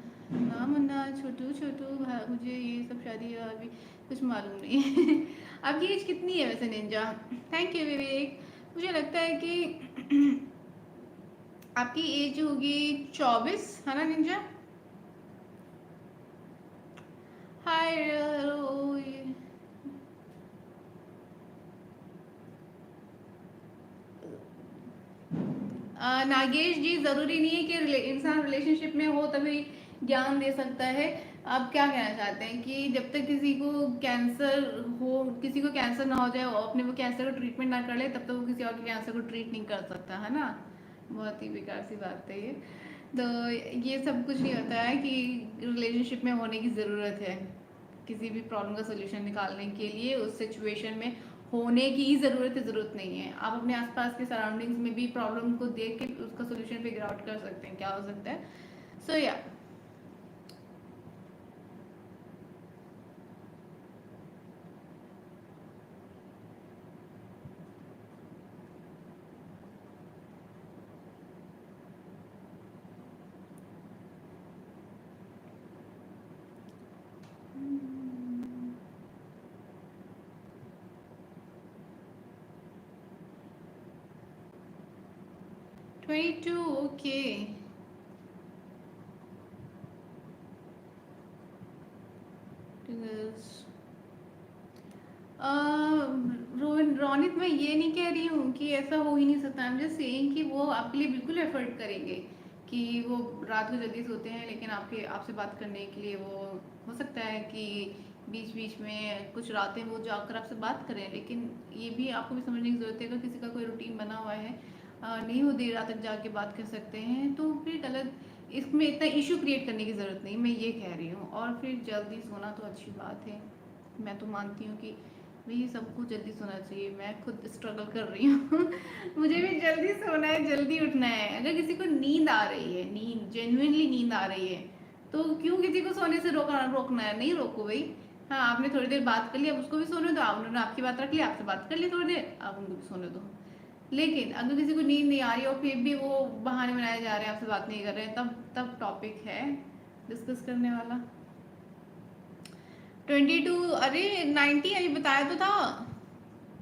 मुन्ना छोटू छोटू मुझे ये सब शादी अभी कुछ मालूम नहीं है। आपकी एज कितनी है वैसे निंजा? थैंक यू विवेक। मुझे लगता है कि आपकी एज होगी 24, है ना निंजा? हाय नागेश जी, ज़रूरी नहीं है कि इंसान रिलेशनशिप में हो तभी ज्ञान दे सकता है। आप क्या कहना चाहते हैं कि जब तक किसी को कैंसर हो, किसी को कैंसर ना हो जाए, वो अपने वो कैंसर को ट्रीटमेंट ना कर ले, तब तक वो किसी और के कैंसर को ट्रीट नहीं कर सकता, है ना? बहुत ही बेकार सी बात है ये। तो ये सब कुछ नहीं होता है कि रिलेशनशिप में होने की ज़रूरत है, किसी भी प्रॉब्लम का सोल्यूशन निकालने के लिए उस सिचुएशन में होने की ही ज़रूरत नहीं है। आप अपने आसपास के सराउंडिंग्स में भी प्रॉब्लम को देख के उसका सोल्यूशन फिगर आउट कर सकते हैं क्या हो सकता है। सो या 22 ओके। रोनित, मैं ये नहीं कह रही हूँ कि ऐसा हो ही नहीं सकता, आई एम जस्ट सेइंग कि वो आपके लिए बिल्कुल एफर्ट करेंगे, कि वो रात को जल्दी सोते हैं लेकिन आपसे बात करने के लिए वो हो सकता है कि बीच बीच में कुछ रातें वो जाकर आपसे बात करें, लेकिन ये भी आपको भी समझने की ज़रूरत है कि किसी का कोई रूटीन बना हुआ है, नहीं वो देर रात तक जाके बात कर सकते हैं, तो फिर गलत इसमें इतना इशू क्रिएट करने की ज़रूरत नहीं, मैं ये कह रही हूँ। और फिर जल्दी सोना तो अच्छी बात है, मैं तो मानती हूँ कि भाई सबको जल्दी सोना चाहिए, मैं खुद स्ट्रगल कर रही हूँ। मुझे भी जल्दी सोना है, जल्दी उठना है। अगर किसी को नींद आ रही है, नींद जेन्युइनली नींद आ रही है, तो क्यों किसी को सोने से रोकना है? नहीं रोको भाई। हाँ, आपने थोड़ी देर बात कर ली, अब उसको भी सोने दो, उन्होंने आपकी बात रख ली, आपसे बात कर ली थोड़ी देर, आप उनको भी सोने दो। लेकिन अगर किसी को नींद नहीं आ रही और फिर भी वो बहाने बनाए जा रहे हैं, आपसे बात नहीं कर रहे हैं, तब तब टॉपिक है डिस्कस करने वाला। 22, अरे 90 अभी बताया तो था।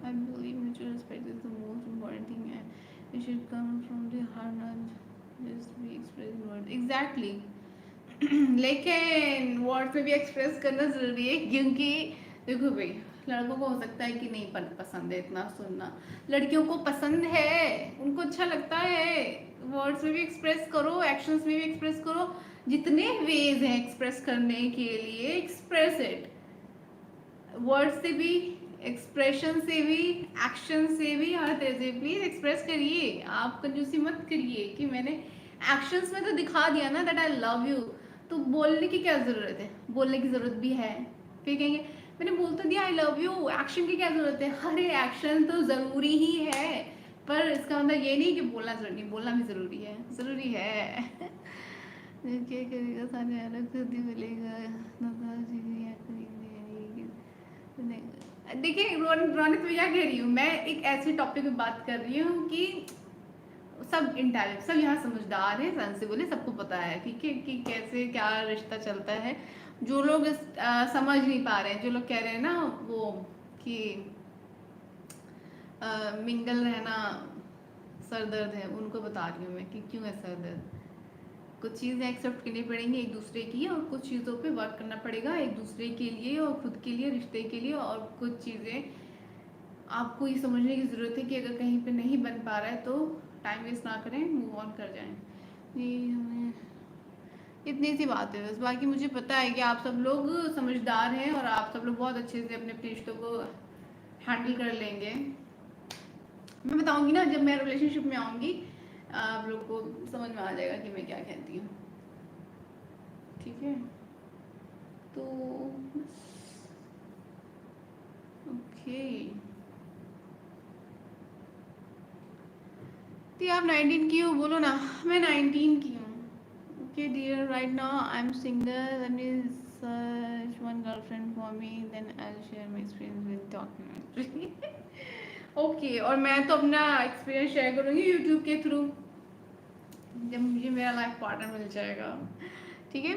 I believe mutual respect is the most important thing and it should come from the heart, not just be expressed in words. Exactly. लेकिन वर्ड्स में भी एक्सप्रेस करना ज़रूरी है, क्योंकि देखो भाई, लड़कों को हो सकता है कि नहीं पसंद है इतना सुनना, लड़कियों को पसंद है, उनको अच्छा लगता है। वर्ड्स में भी एक्सप्रेस करो, एक्शंस में भी एक्सप्रेस करो, जितने वेज हैं एक्सप्रेस करने के लिए, एक्सप्रेस इट। वर्ड से भी, एक्सप्रेशन से भी, एक्शन से भी, हर तरह से प्लीज एक्सप्रेस करिए। आप कंजूसी मत करिए कि मैंने एक्शंस में तो दिखा दिया ना दैट आई लव यू, तो बोलने की क्या ज़रूरत है? बोलने की ज़रूरत भी है, फिर कहेंगे मैंने बोल तो दिया आई लव यू, एक्शन की क्या ज़रूरत है? अरे एक्शन तो ज़रूरी ही है, पर इसका मतलब ये नहीं कि बोलना ज़रूरी नहीं, बोलना भी ज़रूरी है, ज़रूरी है। क्या करेगा, सारे अलग खुद ही मिलेगा। देखिए रोनित, भैया कह रही हूँ मैं, एक ऐसे टॉपिक पे बात कर रही हूँ कि सब इंटेलिजेंट, सब यहाँ समझदार है, सेंसिबल है, सबको पता है ठीक है कि कैसे क्या रिश्ता चलता है। जो लोग समझ नहीं पा रहे हैं, जो लोग कह रहे हैं ना वो कि मिंगल रहना सर दर्द है, उनको बता रही हूँ मैं कि क्यों है सर दर्द। कुछ चीज़ें एक्सेप्ट करनी पड़ेंगी एक दूसरे की, और कुछ चीज़ों पे वर्क करना पड़ेगा एक दूसरे के लिए और खुद के लिए, रिश्ते के लिए। और कुछ चीज़ें आपको ये समझने की ज़रूरत है कि अगर कहीं पे नहीं बन पा रहा है तो टाइम वेस्ट ना करें, मूव ऑन कर जाएं। ये हमें इतनी सी बात है बस। बाकी मुझे पता है कि आप सब लोग समझदार हैं और आप सब लोग बहुत अच्छे से अपने अपने रिश्तों को हैंडल कर लेंगे। मैं बताऊंगी ना जब मैं रिलेशनशिप में आऊंगी, आप लोग को समझ में आ जाएगा कि मैं क्या कहती हूँ। ठीक है, तो ओके। तो आप 19 की हो, बोलो ना। मैं 19 की हूँ। Okay dear, right now I am single, let me search one girlfriend for me, then I will share my experience with talking. Okay, और मैं तो अपना एक्सपीरियंस शेयर करूँगी यूट्यूब के थ्रू जब मुझे मेरा लाइफ पार्टनर मिल जाएगा। ठीक है,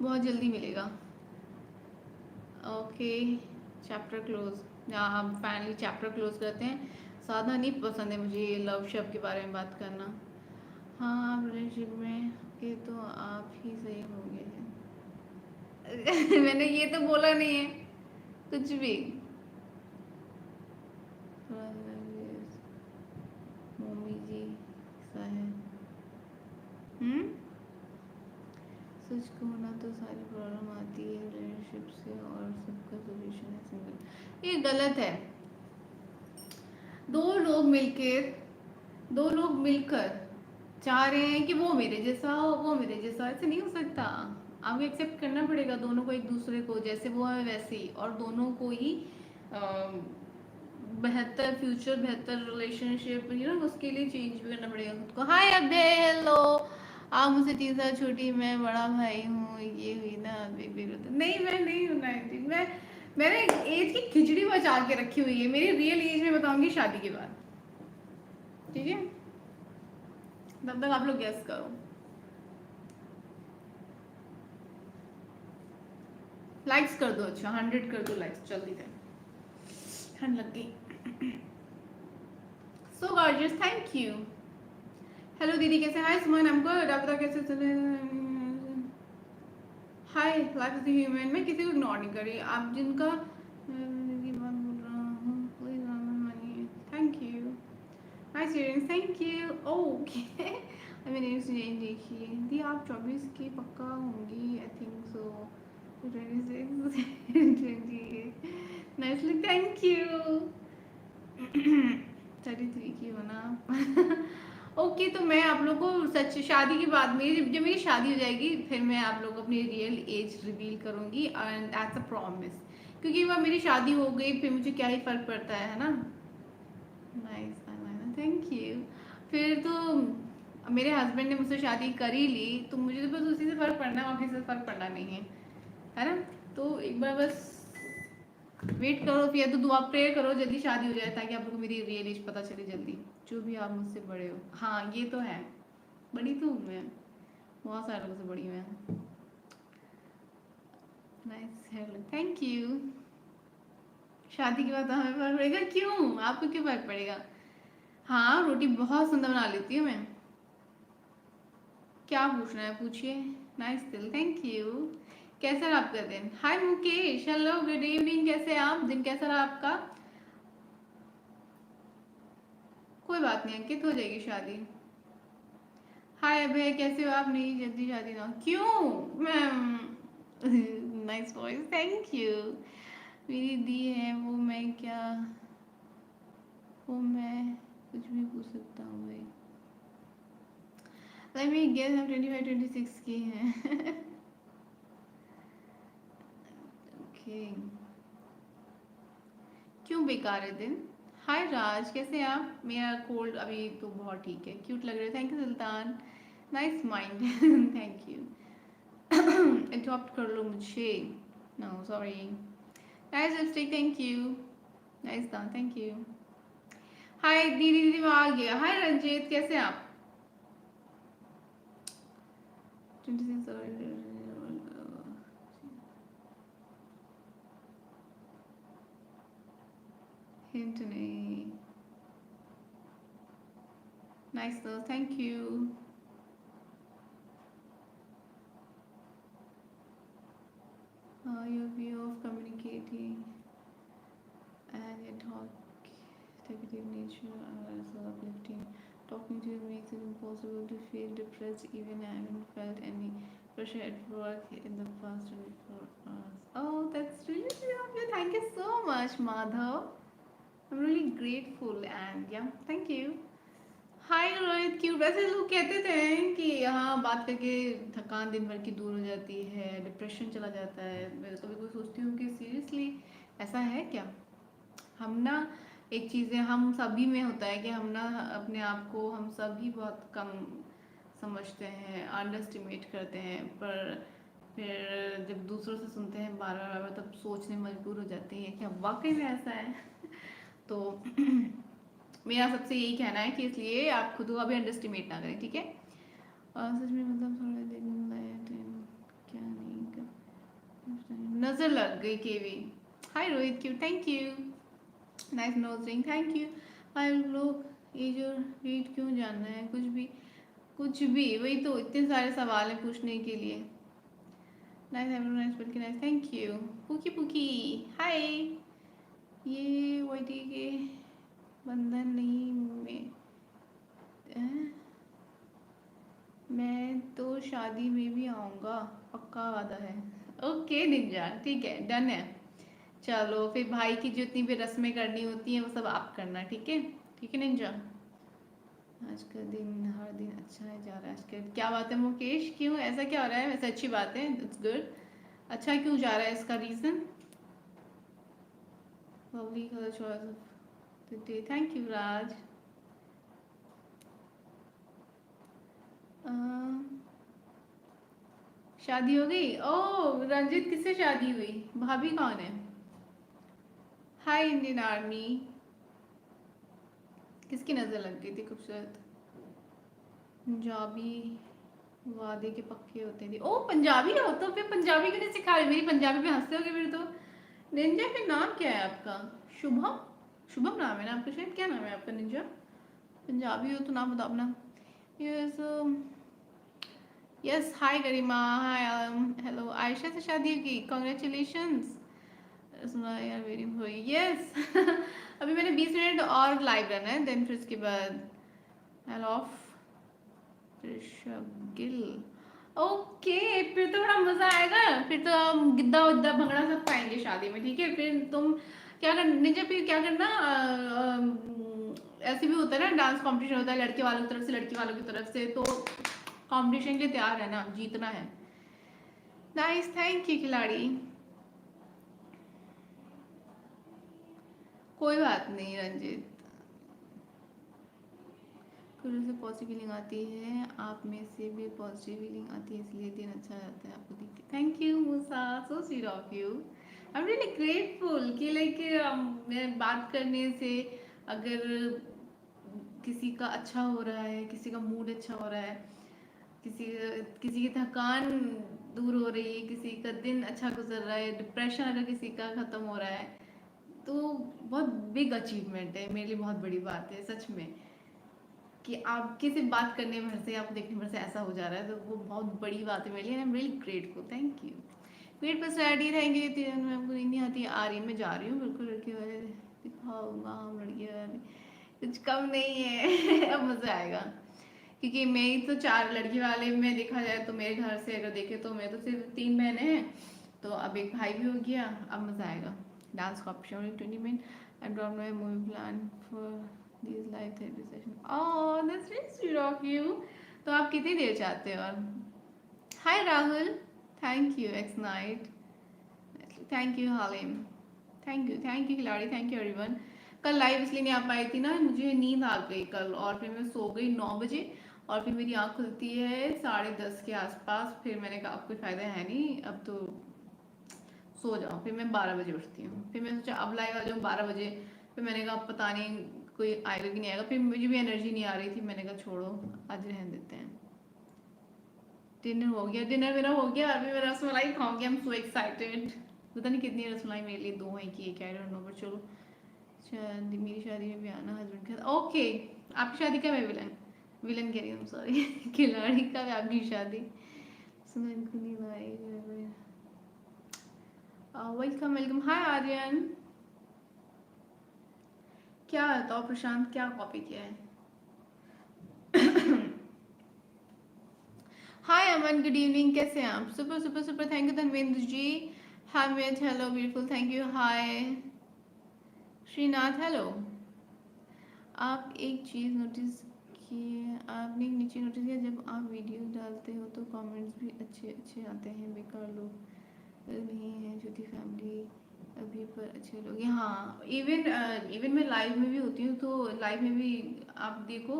बहुत जल्दी मिलेगा। Okay, chapter close. हम फाइनली चैप्टर क्लोज करते हैं। साधा नहीं पसंद है मुझे ये लव शब्द के बारे में बात करना। हाँ, आप रिलेशनशिप में के तो आप ही सही हो गए हैं। मैंने ये तो बोला नहीं है कुछ भी। मम्मी जी सा है। हम्म, सच कहूँ ना तो सारी प्रॉब्लम आती है रिलेशनशिप से और सबका सोल्यूशन है सिंगल। ये गलत है। दो लोग मिलकर दो लोग मिलकर चाह रहे हैं कि वो मेरे जैसा हो, वो मेरे जैसा, ऐसे नहीं हो सकता। आपको एक्सेप्ट करना पड़ेगा दोनों को, एक दूसरे को, जैसे वो है वैसे ही, और दोनों को ही बेहतर फ्यूचर, बेहतर रिलेशनशिप उसके लिए चेंज भी करना पड़ेगा खुद को। हाय अबे, हेलो। आप मुझसे 3 साल छोटी, मैं बड़ा भाई हूँ। ये हुई ना बेबी। नहीं, मैं नहीं हूँ 19। मैंने एज की खिचड़ी बचा के रखी हुई है। मेरी रियल एज में बताऊंगी शादी के बाद। ठीक है, तब तक आप लोग गेस करो। लाइक्स कर दो, अच्छा 100 कर दो लाइक्स जल्दी से, ठंड लग गई। So gorgeous, thank you. Hello दीदी, कैसे? हाय सुमन, आई एम गुड। आप बताओ कैसे चले? हाय, लाइफ इज ह्यूमन। मैं किसी को इग्नोर नहीं कर रही। आप जिनका की बात बोल रहा हूँ, please money, thank you. Hi serious, thank you. Okay. अभी नहीं चेंज देखिए दी, आप 24 की पक्का होंगी, I think so. 26, 28, nicely, thank you. 33 की हो ना? ओके, तो मैं आप लोग को सच शादी के बाद, मेरी जब मेरी शादी हो जाएगी फिर मैं आप लोग को अपनी रियल एज रिवील करूंगी, एंड एज अ प्रॉमिस। क्योंकि वह मेरी शादी हो गई फिर मुझे क्या ही फर्क पड़ता है ना? Nice, thank you. फिर तो मेरे हस्बैंड ने मुझसे शादी कर ही ली, तो मुझे तो बस उसी से फर्क पड़ना है और किसी से फर्क पड़ना नहीं है ना? तो एक बार बस वेट करो, फिर तो दुआ प्रेयर करो जल्दी शादी हो जाए, ताकि आप लोग को मेरी रियल एज पता चले जल्दी, जो भी आप मुझसे बड़े हो। हाँ, ये तो है, बड़ी तो हूँ मैं, बहुत सारे लोगों से बड़ी हूँ मैं। Nice hair, thank you. शादी के बाद तो हमें फर्क पड़ेगा? क्यों, आपको क्यों फर्क पड़ेगा? हाँ, रोटी बहुत सुंदर बना लेती हूँ मैं। क्या पूछना है पूछिए। नाइस दिल, थैंक यू। कैसा रहा आपका दिन? हाय मुकेश, हेलो, गुड इवनिंग। कैसे हैं आप? दिन कैसा रहा आपका? कोई बात नहीं, अंकित, हो जाएगी शादी। हाय अभय, कैसे हो आप? नहीं, जल्दी शादी ना, क्यों ma'am? Nice voice, thank you. मेरी दी है वो, मैं क्या, वो मैं कुछ भी पूछ सकता हूँ भाई। लेट मी गेस, हम 25 26 की हैं। ओके, क्यों बेकार है दिन? हाय राज, कैसे हैं आप? मेरा कोल्ड अभी तो बहुत ठीक है, क्यूट लग रहे हो, thank you Sultan. Nice mind, thank you. Adopt कर लो मुझे। No sorry. Nice lipstick, thank you. Nice done, thank you. Hi दीदी, दीदी मैं आ गया। हाय रंजीत, कैसे हैं आप? 26 हिंट नहीं। Nice, thank you. your view of communicating and your talkative nature are so uplifting. Talking to you makes it impossible to feel depressed even having felt any pressure at work in the past 24 hours. Oh, that's really sweet of you. Thank you so much, Madhav. I'm really grateful and yeah, thank you. हाय रोहित, क्यों वैसे लोग कहते थे कि हाँ बात करके थकान दिन भर की दूर हो जाती है, डिप्रेशन चला जाता है। मैं कभी कभी सोचती हूँ कि सीरियसली ऐसा है क्या? हम ना एक चीज़ है, हम सभी में होता है कि हम ना अपने आप को हम सभी बहुत कम समझते हैं, अंडर एस्टिमेट करते हैं, पर फिर जब दूसरों से सुनते हैं बार बार बार तब सोचने मजबूर हो जाते हैं कि वाकई में ऐसा है। तो मेरा सबसे यही कहना है कि इसलिए आप खुद को अभी अंडर एस्टिमेट ना करें, ठीक है? और सच में मतलब थोड़ा दिन क्या नहीं कर नज़र लग गई केवी। हाय रोहित, क्यों, thank you, nice noting, thank you. Hi लोग, ये जो रीड क्यों जानना है? कुछ भी वही तो, इतने सारे सवाल हैं पूछने के लिए। नाइस, नाइस, बल्कि नाइस, थैंक यू। पुकी पुकी, हाय। ये वाईटी के बंधन नहीं में मैं तो शादी में भी आऊँगा, पक्का वादा है। ओके निंजा, ठीक है, डन है। चलो फिर भाई की जितनी भी रस्में करनी होती हैं वो सब आप करना, ठीक है? ठीक है निंजा। आज का दिन हर दिन अच्छा है जा रहा है आजकल। क्या बात है मुकेश, क्यों ऐसा क्या हो रहा है? वैसे अच्छी बात है, इट्स गुड। अच्छा क्यों जा रहा है, इसका reason? Lovely colour choice of the day, thank you Raj. शादी हो गई? ओह रंजित, किससे शादी हुई? भाभी कौन है? हाय इंडियन आर्मी, किसकी नज़र लग गई थी खूबसूरत? पंजाबी वादे के पक्के होते थे। ओ पंजाबी हो तो फिर पंजाबी क्यों नहीं सिखा रही? मेरी पंजाबी में हंसते होगे फिर तो। निंजा फिर नाम क्या है आपका? शुभम? शुभम नाम है ना आपका शायद, क्या नाम है आपका निंजा? पंजाबी हो तो नाम बताओ अपना। यस यस, हाय गरिमा, हाय हेलो। आयशा से शादी होगी, कॉन्ग्रेचुलेशंस। सुना यार वेटिंग हुई, यस। अभी मैंने 20 मिनट और लाइव रहना है, देन फिर उसके बाद आई ऑफ गिल। ओके, फिर तो बड़ा मजा आएगा, फिर तो हम गिद्दा उद्दा भंगड़ा सब पाएंगे शादी में, ठीक है? फिर तुम क्या कर नीचे, फिर क्या करना, ऐसे भी होता है ना, डांस कंपटीशन होता है लड़के वालों की तरफ से लड़की वालों की तरफ से, तो कंपटीशन के लिए तैयार रहना, जीतना है। नाइस, थैंक यू खिलाड़ी। कोई बात नहीं रंजित, खुद से पॉजिटिव फीलिंग आती है, आप में से भी पॉजिटिव फीलिंग आती है, इसलिए दिन अच्छा जाता है आपको देख के। Thank you Musa, so sweet of you. I am really grateful कि लाइक मैं बात करने से अगर किसी का अच्छा हो रहा है, किसी का मूड अच्छा हो रहा है, किसी किसी की थकान दूर हो रही है, किसी का दिन अच्छा गुजर रहा है, डिप्रेशन अगर किसी का खत्म हो रहा है, तो बहुत बिग अचीवमेंट है मेरे लिए, बहुत बड़ी बात है सच में। कि आपके से बात करने भर से, आपको देखने भर से ऐसा हो जा रहा है, तो वो बहुत बड़ी बात है मेरे लिए। I am really grateful, thank you. Wait personality, thank you. मैं आपको नहीं आती आ रही, मैं जा रही हूँ बिल्कुल, लड़की वाले दिखाऊंगा हम, लड़की वाले कुछ कम नहीं है। अब मज़ा आएगा, क्योंकि मेरी तो 4 लड़की वाले में देखा जाए तो, मेरे घर से अगर देखे तो मैं तो सिर्फ 3 बहनें हैं, तो अब एक भाई भी हो गया, अब मज़ा आएगा। Dance competition 20 minute and drop my movie plan for this life therapy session. Oh that's very sweet of you. तो आप कितनी देर चाहते हो? और hi Rahul, thank you x night, thank you Halim, thank you खिलाड़ी, थैंक यू एवरीवन। कल live इसलिए नहीं आ पाई थी ना, मुझे नींद आ गई कल, और फिर मैं सो गई 9 बजे, और फिर मेरी आँख खुलती है 10:30 के आसपास। फिर मैंने कहा अब कोई फ़ायदा है नहीं, अब तो सो जाओ। फिर मैं 12 बजे उठती हूँ, फिर मैं सोचा अब लाइव आ जाऊँ 12 बजे। फिर मैंने कहा पता नहीं कोई आएगा कि नहीं आएगा, फिर मुझे भी एनर्जी नहीं आ रही थी, मैंने कहा छोड़ो आज रहने देते हैं। डिनर हो गया, डिनर मेरा हो गया, अभी मैं रसमलाई खाऊंगी, आई एम सो एक्साइटेड। पता नहीं कितनी रसमलाई मेरे लिए, 2 है कि एक, आई डोंट नो, बट चलो। शादी, मेरी शादी में भी आना हस्बैंड के साथ, ओके। आपकी शादी कब है? विलन, विलन कह रही हूँ सॉरी। खिलाड़ी कब है आपकी शादी? सुना इनको नहीं भाई, वेलकम वेलकम। हाय आर्यन, क्या बताओ प्रशांत, क्या कॉपी किया है? हाय अमन, गुड इवनिंग, कैसे हैं आप? Super super super, thank you Dharmendra ji. Hamid hello, beautiful, thank you. Hi Srinath hello. आप एक चीज़ नोटिस किए, आपने नीचे नोटिस किया, जब आप वीडियो डालते हो तो कमेंट्स भी अच्छे अच्छे आते हैं, बेकार लोग नहीं हैं, ज्योति फैमिली अभी पर अच्छे लोग हैं। हाँ, इवन इवन मैं लाइव में भी होती हूँ, तो लाइव में भी आप देखो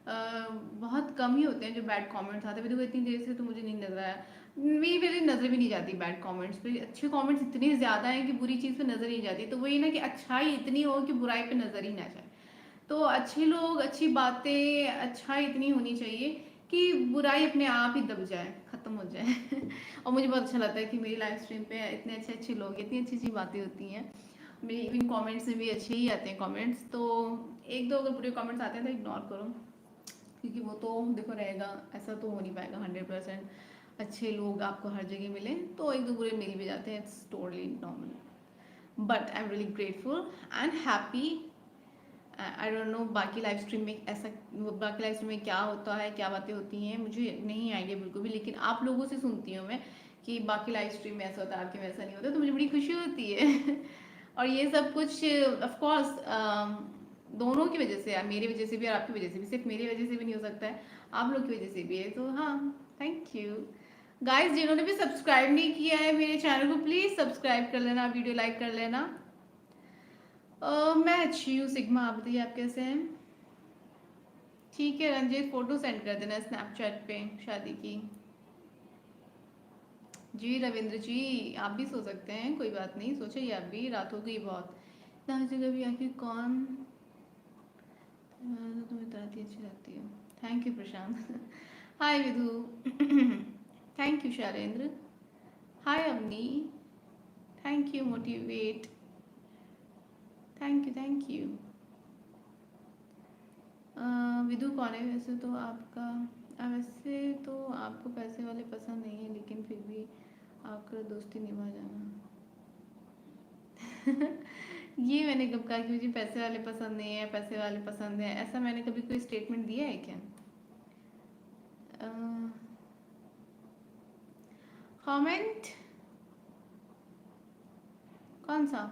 बहुत कम ही होते हैं जो बैड कमेंट्स आते हैं। देखो इतनी देर से तो मुझे नहीं लग रहा है, मेरी पहले नज़र भी नहीं जाती बैड कमेंट्स पे। अच्छे कमेंट्स इतने ज़्यादा हैं कि बुरी चीज़ पे नज़र ही नहीं जाती। तो वही ना कि अच्छाई इतनी हो कि बुराई पे नज़र ही ना जाए। तो अच्छे लोग, अच्छी बातें, अच्छाई इतनी होनी चाहिए कि बुराई अपने आप ही दब जाए, खत्म हो जाए। और मुझे बहुत अच्छा लगता है कि मेरी लाइव स्ट्रीम पे इतने अच्छे अच्छे लोग, इतनी अच्छी अच्छी बातें होती हैं। मेरी इवन कमेंट्स में भी अच्छे ही आते हैं कमेंट्स। तो एक दो अगर बुरे कमेंट्स आते हैं तो इग्नोर करो, क्योंकि वो तो देखो रहेगा, ऐसा तो हो नहीं पाएगा 100% अच्छे लोग आपको हर जगह मिले। तो एक दो बुरे मिल भी जाते हैं, it's totally normal. But I am really grateful and happy. I don't know बाकी लाइव स्ट्रीम में ऐसा, बाकी लाइव स्ट्रीम में क्या होता है, क्या बातें होती हैं, मुझे नहीं आइडिया बिल्कुल भी। लेकिन आप लोगों से सुनती हूँ मैं कि बाकी लाइव स्ट्रीम में ऐसा होता है, आपके में ऐसा नहीं होता, तो मुझे बड़ी खुशी होती है। और ये सब कुछ ऑफ कोर्स दोनों की वजह से, मेरी वजह से भी और आपकी वजह से भी। सिर्फ मेरी वजह से भी नहीं हो सकता है, आप लोग की वजह से भी है। तो हाँ, थैंक यू गाइस। जिन्होंने भी सब्सक्राइब नहीं किया है मेरे चैनल को, प्लीज़ सब्सक्राइब कर लेना, वीडियो लाइक कर लेना। मैं अच्छी हूँ सिग्मा, आप बताइए आप कैसे हैं? ठीक है रंजीत, फोटो सेंड कर देना स्नैपचैट पे शादी की। जी रविंद्र जी, आप भी सो सकते हैं, कोई बात नहीं, सोचिए आप भी, रात हो गई बहुत। इतना जगह भी आखिर कौन, तो तुम्हें तरह ही अच्छी लगती हो। Thank you Prashant. Hi Vidhu. Thank you Shailendra. Hi Avni, thank you motivate, thank you thank you. Vidu कौन है वैसे तो आपका? वैसे तो आपको पैसे वाले पसंद नहीं है, लेकिन फिर भी आकर दोस्ती निभा जाना। ये मैंने कब कहा कि मुझे पैसे वाले पसंद नहीं है, पैसे वाले पसंद है? ऐसा मैंने कभी कोई स्टेटमेंट दिया है क्या? कमेंट कौन सा?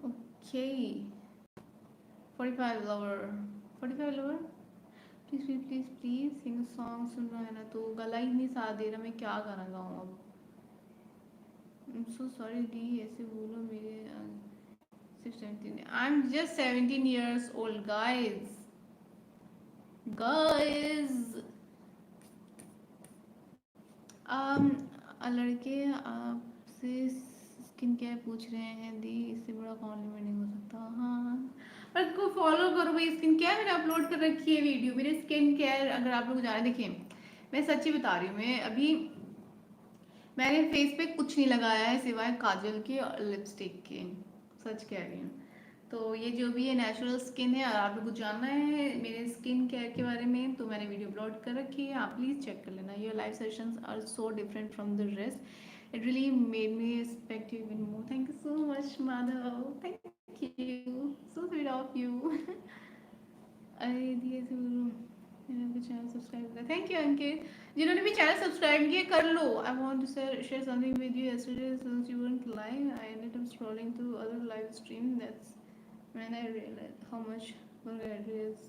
Okay 45 lover, 45 lover, please please please please sing song. सुन रहा है ना? तो गला ही नहीं साथ दे रहा, मैं क्या गाना गाऊँ अब? सो सॉरी डी, ऐसे बोलो मेरे। 17, I'm just 17 years old, guys. Guys, लड़के आपसे स्किन केयर पूछ रहे हैं दी, इससे बड़ा कॉम्प्लीमेंट नहीं हो सकता। हाँ, पर को फॉलो करो भाई, स्किन केयर मैंने अपलोड कर रखी है वीडियो, मेरे स्किन केयर अगर आप लोग जाने। देखिए मैं सच्ची बता रही हूँ, मैं अभी मैंने फेस पे कुछ नहीं लगाया है सिवाय काजल के और लिपस्टिक के, सच कह रही हूँ। तो ये जो भी है नेचुरल स्किन है, और आप लोग को जानना है मेरे स्किन केयर के बारे में तो मैंने वीडियो अपलोड कर रखी है, आप प्लीज़ चेक कर लेना। Your live sessions are so different from the rest, it really made me respect you even more. Thank you so much Madhav, thank you, so sweet of you. अरे दिए से बोलो, मैंने आपका चैनल सब्सक्राइब किया, thank you Ankit. जिन्होंने भी channel subscribe किया कर लो। I want to share something with you, yesterday since you weren't live I ended up scrolling through other live stream, that's when I realized how much vulgarity is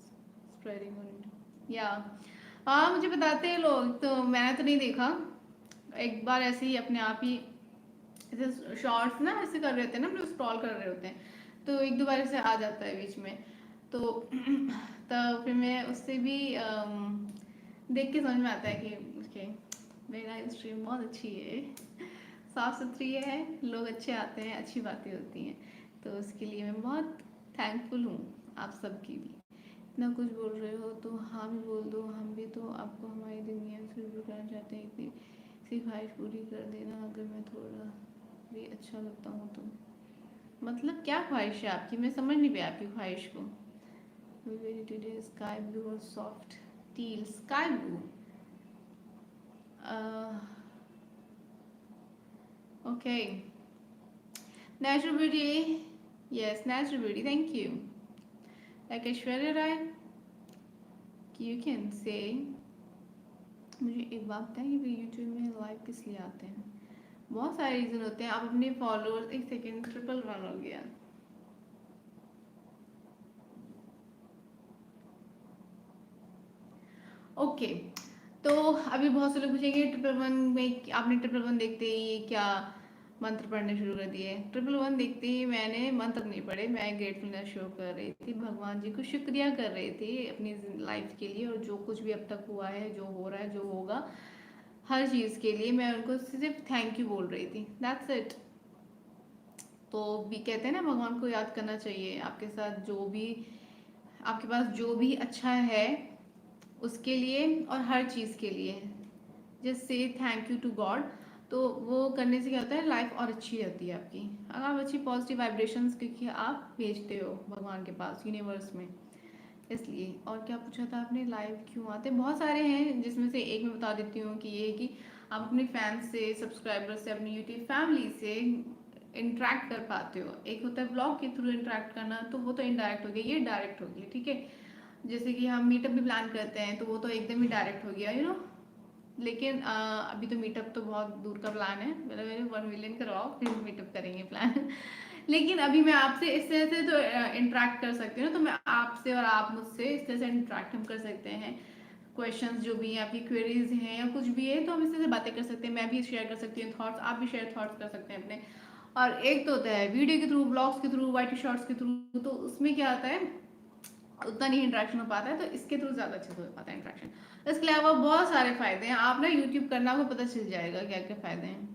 spreading on it. Yeah, हाँ मुझे बताते हैं लोग, तो मैंने तो नहीं देखा। एक बार ऐसे ही अपने आप ही ऐसे शॉर्ट्स ना ऐसे कर रहे होते हैं ना, हम लोग स्क्रॉल कर रहे होते हैं, तो एक दो बार ऐसे आ जाता है बीच में। तो तब फिर मैं उससे भी देख के समझ में आता है कि ओके मेरा स्ट्रीम बहुत अच्छी है, साफ़ सुथरी है, लोग अच्छे आते हैं, अच्छी बातें होती हैं। तो उसके लिए मैं बहुत थैंकफुल हूँ आप सबकी भी। इतना कुछ बोल रहे हो तो हाँ भी बोल दो, हम भी तो आपको हमारी दुनिया से शुरू करना चाहते हैं, इतनी सी ख्वाहिश पूरी कर देना अगर मैं थोड़ा भी अच्छा लगता हूँ तो। मतलब क्या ख्वाहिश है आपकी, मैं समझ नहीं पाया आपकी ख्वाहिश को। वेरी टुडे स्काई ब्लू और soft, teal, sky blue. Okay. Natural beauty. Yes, natural beauty. Thank you. Like Aishwarya Rai, you can say. मुझे एक बात बताएं कि यूट्यूब में लाइव किस लिए आते हैं? बहुत सारे रीज़न होते हैं. आप अपने फॉलोअर्स, एक सेकेंड, 111 हो गया. ओके, तो अभी बहुत से लोग पूछेंगे 111 में आपने 111 देखते ही क्या मंत्र पढ़ने शुरू कर दिए? 111 देखते ही मैंने मंत्र नहीं पढ़े, मैं ग्रेटफुलनेस शो कर रही थी, भगवान जी को शुक्रिया कर रही थी अपनी लाइफ के लिए, और जो कुछ भी अब तक हुआ है, जो हो रहा है, जो होगा, हर चीज़ के लिए मैं उनको सिर्फ थैंक यू बोल रही थी. That's it. तो भी कहते हैं ना, भगवान को याद करना चाहिए. आपके साथ जो भी, आपके पास जो भी अच्छा है उसके लिए और हर चीज़ के लिए just say thank you to God. तो वो करने से क्या होता है, लाइफ और अच्छी रहती है आपकी. अगर आप अच्छी पॉजिटिव वाइब्रेशंस क्योंकि आप भेजते हो भगवान के पास, यूनिवर्स में, इसलिए. और क्या पूछा था आपने, लाइव क्यों आते हैं? बहुत सारे हैं, जिसमें से एक मैं बता देती हूँ कि ये है कि आप अपने फैंस से, सब्सक्राइबर से, अपनी यूट्यूब फैमिली से इंटरेक्ट कर पाते हो. एक होता है ब्लॉग के थ्रू इंटरेक्ट करना, तो वो तो इनडायरेक्ट हो गया, ये डायरेक्ट हो गया. ठीक है, जैसे कि हम मीटअप भी प्लान करते हैं तो वो तो एकदम ही डायरेक्ट हो गया, लेकिन अभी तो मीटअप तो बहुत दूर का प्लान है. मेरे मेरे 1 मिलियन करवाओ फिर मीटअप करेंगे प्लान. लेकिन अभी मैं आपसे इस तरह से तो इंटरेक्ट कर सकती हूँ ना, तो मैं आपसे और आप मुझसे इस तरह से इंटरेक्ट हम कर सकते हैं. क्वेश्चंस जो भी हैं, आपकी क्वेरीज हैं या कुछ भी है, तो हम इस तरह से बातें कर सकते हैं. मैं भी शेयर कर सकती हूँ थॉट्स, आप भी शेयर थॉट्स कर सकते हैं अपने. और एक तो होता है वीडियो के थ्रू, ब्लॉग्स के थ्रू, वाईटी शॉर्ट्स के थ्रू, तो उसमें क्या होता है, उतना नहीं इंटरेक्शन हो पाता है. तो इसके थ्रू ज़्यादा अच्छे से हो पाता है इंटरेक्शन. इसके अलावा बहुत सारे फ़ायदे हैं. आप ना यूट्यूब करना, आपको पता चल जाएगा क्या क्या फ़ायदे हैं.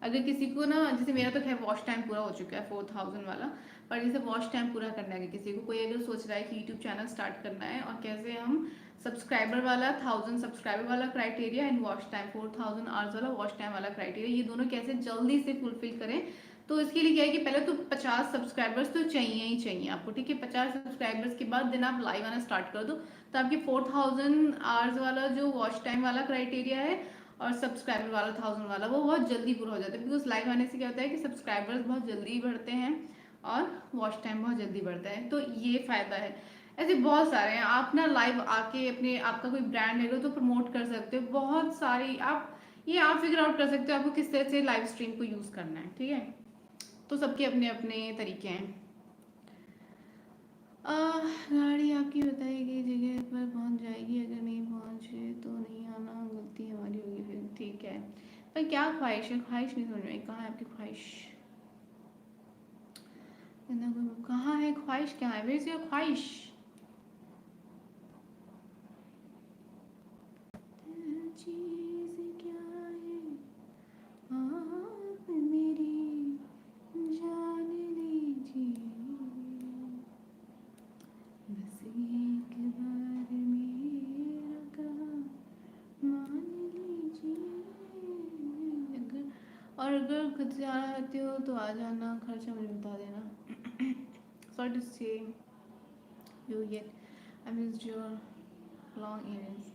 अगर किसी को ना, जैसे मेरा तो खैर वॉच टाइम पूरा हो चुका है 4000 वाला, पर जैसे वॉच टाइम पूरा करना है किसी को, कोई अगर सोच रहा है कि यूट्यूब चैनल स्टार्ट करना है, और कैसे हम सब्सक्राइबर वाला 1000 सब्सक्राइबर वाला criteria and watch time 4000 hours वाला वॉच टाइम वाला क्राइटेरिया, ये दोनों कैसे जल्दी से फुलफिल करें. तो इसके लिए क्या है कि पहले तो 50 सब्सक्राइबर्स तो चाहिए ही चाहिए आपको. ठीक है, 50 सब्सक्राइबर्स के बाद दिन आप लाइव आना स्टार्ट कर दो, तो आपकी 4000 आवर्स वाला जो वॉच टाइम वाला क्राइटेरिया है और सब्सक्राइबर वाला 1000 वाला, वो बहुत जल्दी पूरा हो जाता है. बिकॉज लाइव आने से क्या होता है कि सब्सक्राइबर्स बहुत जल्दी बढ़ते हैं और वॉच टाइम बहुत जल्दी बढ़ता है. तो ये फ़ायदा है. ऐसे बहुत सारे हैं. आप ना लाइव आके अपने, आपका कोई ब्रांड है तो प्रमोट कर सकते हो. बहुत सारी आप फिगर आउट कर सकते हो आपको किस तरह से लाइव स्ट्रीम को यूज़ करना है. ठीक है, तो सबके अपने अपने तरीके हैं. गाड़ी आपकी बताई गई जगह पर पहुंच जाएगी, अगर नहीं पहुंचे तो नहीं आना, गलती हमारी होगी फिर. ठीक है, पर क्या ख्वाहिश है? ख्वाहिश नहीं समझ में आई. कहाँ है आपकी ख्वाहिश? कहाँ है ख्वाहिश? क्या है वेयर इज योर ख्वाहिश? चीज़ क्या है आप मेरी जान लीजिए, बस एक बार मेरा कहा मान लीजिए. अगर खुद से आना चाहते हो तो आ जाना, खर्चा मुझे बता देना. सॉरी टू से you yet I missed your long earrings.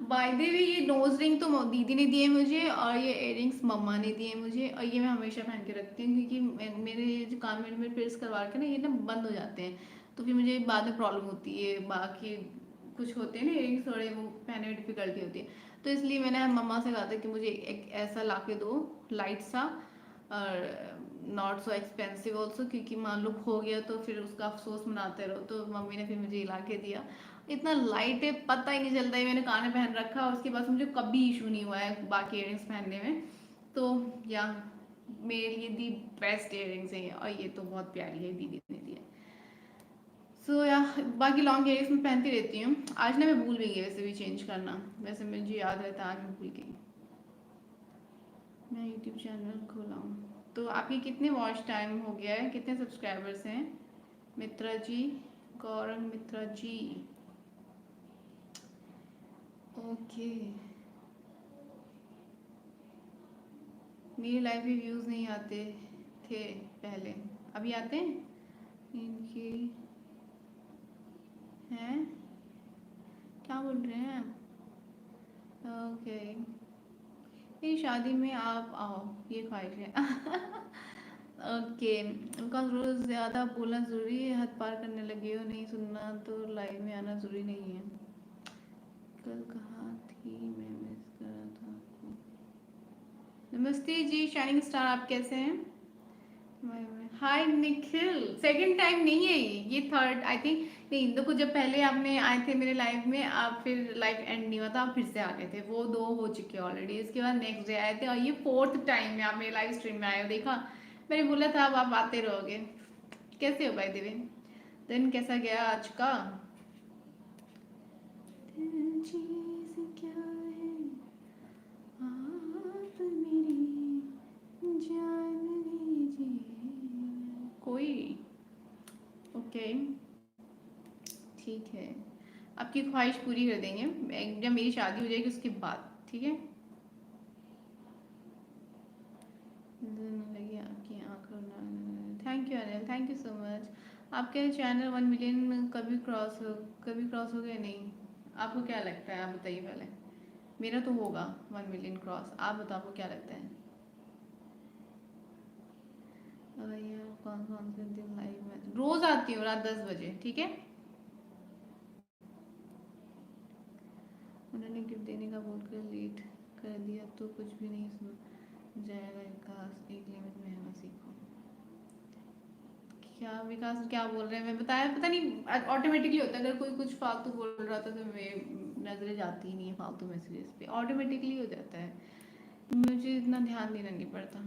By the way, ये नोज रिंग तो दीदी ने दिए मुझे, और ये इयरिंग्स मम्मा ने दिए मुझे, और ये मैं हमेशा पहन के रखती हूँ क्योंकि मेरे जो कान में मेरे पियर्स करवा के ना, ये ना बंद हो जाते हैं, तो फिर मुझे बाद में प्रॉब्लम होती है. बाकी कुछ होते हैं ना इयरिंग्स, थोड़े वो पहने में डिफिकल्टी होती है. तो इसलिए मैंने मम्मा से कहा था कि मुझे एक ऐसा ला के दो, लाइट सा, और नॉट सो एक्सपेंसिव ऑल्सो, क्योंकि मान लो खो गया तो फिर उसका अफसोस मनाते रहो. तो मम्मी ने फिर मुझे ला के दिया. इतना लाइट है, पता ही नहीं चलता है. मैंने कान में पहन रखा और उसके बाद मुझे कभी इशू नहीं हुआ है बाकी इयरिंग्स पहनने में. तो या मेरे लिए दी बेस्ट इयरिंग्स है, और ये तो बहुत प्यारी है, दीदी ने दी है. सो या बाकी लॉन्ग इयरिंग्स मैं पहनती रहती हूँ. आज ना मैं भूल भी गई वैसे भी चेंज करना, वैसे मुझे याद रहता, आज मैं भूल गई. मैं यूट्यूब चैनल खोला हूँ. तो आपके कितने वॉच टाइम हो गया है, कितने सब्सक्राइबर्स हैं? मित्रा जी, गौरव मित्रा जी. ओके, मेरी लाइफ में व्यूज़ नहीं आते थे पहले, अभी आते हैं. इनके हैं क्या बोल रहे हैं? ओके, ये शादी में आप आओ, ये ख्वाहिश है। ओके, उनका रोज ज़्यादा बोलना ज़रूरी है, हद पार करने लगे हो, नहीं सुनना तो लाइव में आना ज़रूरी नहीं है। कल कहाँ थी, मैं मिस कर रहा था आपको। नमस्ते जी शाइनिंग स्टार, आप कैसे हैं? हाय निखिल, सेकंड टाइम नहीं है ये थर्ड आई थिंक। नहीं देखो, जब पहले आपने आए थे मेरे लाइव में, आप फिर लाइव एंड नहीं हुआ था, आप फिर से आ गए थे, वो 2 हो चुके ऑलरेडी। इसके बाद नेक्स्ट डे आए थे और ये फोर्थ टाइम में आप मेरे लाइव स्ट्रीम में आए हो। देखा, मैंने बोला था अब आप आते रहोगे। कैसे हो भाई देवेन? दिन कैसा गया आज का? चीज़ क्या है आप मेरी जान लीजिए कोई। ओके, ठीक है, आपकी ख्वाहिश पूरी कर देंगे जब मेरी शादी हो जाएगी उसके बाद, ठीक है? लगी आपकी आंखों। Thank you Anil, thank you so much. आपके चैनल 1 मिलियन कभी क्रॉस हो गया? नहीं, आपको क्या लगता है, आप बताइए पहले। मेरा तो होगा 1 मिलियन क्रॉस, आप बताओ आपको क्या लगता है? यार कौन कौन से दिन लाइव में रोज आती हूँ रात 10 बजे, ठीक है? उन्होंने गिफ्ट देने का बोलकर लेट कर दिया तो कुछ भी नहीं सुना जाएगा। विकास एक लिमिट में रहना सीखो। क्या विकास क्या बोल रहे हैं, मैं बताया पता नहीं, ऑटोमेटिकली होता है। अगर कोई कुछ फालतू बोल रहा था तो मैं नजरें जाती ही नहीं है फालतू मैसेजेस पे, ऑटोमेटिकली हो जाता है, मुझे इतना ध्यान देना नहीं पड़ता।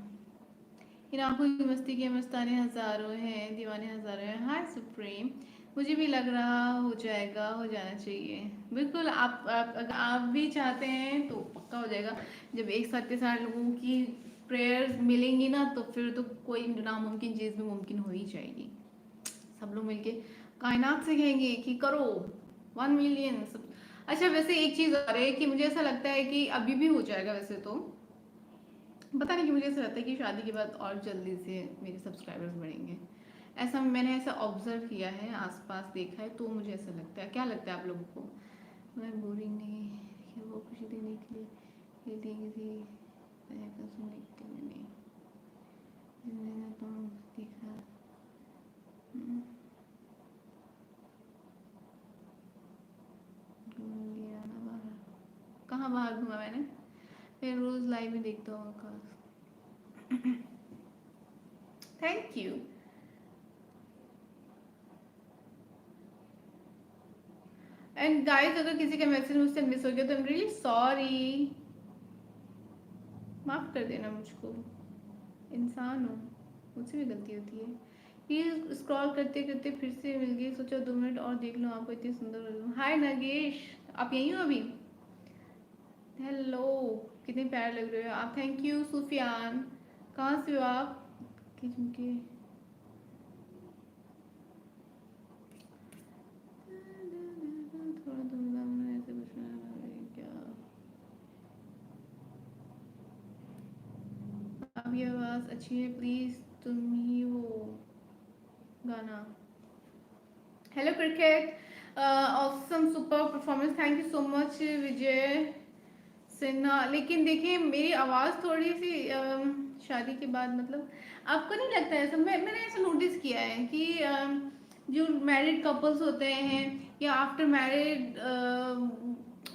इन आंखों की मस्ती के मस्ताने हजारों हैं, दीवाने हजारों हैं। हाय सुप्रीम, मुझे भी लग रहा हो जाएगा, हो जाना चाहिए। बिल्कुल, आप अगर आप भी चाहते हैं तो पक्का हो जाएगा। जब एक साथ के साथ लोगों की प्रेयर्स मिलेंगी ना, तो फिर तो कोई नामुमकिन चीज़ भी मुमकिन हो ही जाएगी। सब लोग मिलके कायनात से कहेंगे कि करो 1 मिलियन सब। अच्छा, वैसे एक चीज़ और है कि मुझे ऐसा लगता है कि अभी भी हो जाएगा वैसे तो, पता नहीं कि मुझे ऐसा लगता है कि शादी के बाद और जल्दी से मेरे सब्सक्राइबर्स बढ़ेंगे। ऐसा मैंने ऐसा ऑब्जर्व किया है, आसपास देखा है, तो मुझे ऐसा लगता है। क्या लगता है आप लोगों को? मैं बोरिंग नहीं कि वो खुशी देने के लिए खेलती किसी तरह का सुनने के लिए नहीं। मैंने तो देखा। हम्म, घूम लिया ना बाहर। कहाँ बाहर घूमा मैंने? फिर रोज लाइव में देखता हूँ खास। Thank you. एंड गाइस, अगर किसी का मैसेज मुझसे मिस हो गया तो आई एम रियली सॉरी, माफ कर देना मुझको, इंसान हूँ, मुझसे भी गलती होती है। ये स्क्रॉल करते करते फिर से मिल गई, सोचा 2 मिनट और देख लो आपको, इतनी सुंदर लग रही हूँ। हाय नगेश, आप यहीं हो अभी? हेलो, कितने प्यारे लग रहे हो आप। थैंक यू सुफियान, कहाँ से हो आप? कि झुमके थोड़ा दूर ऐसे कुछ क्या? आपकी आवाज़ अच्छी है, प्लीज़ तुम ही हो गाना। Hello cricket, awesome super performance, thank you so much Vijay Sinha. लेकिन देखिए मेरी आवाज़ थोड़ी सी शादी के बाद मतलब, आपको नहीं लगता है ऐसा? मैंने ऐसा नोटिस किया है कि जो मैरिड कपल्स होते हैं या आफ्टर मैरिड,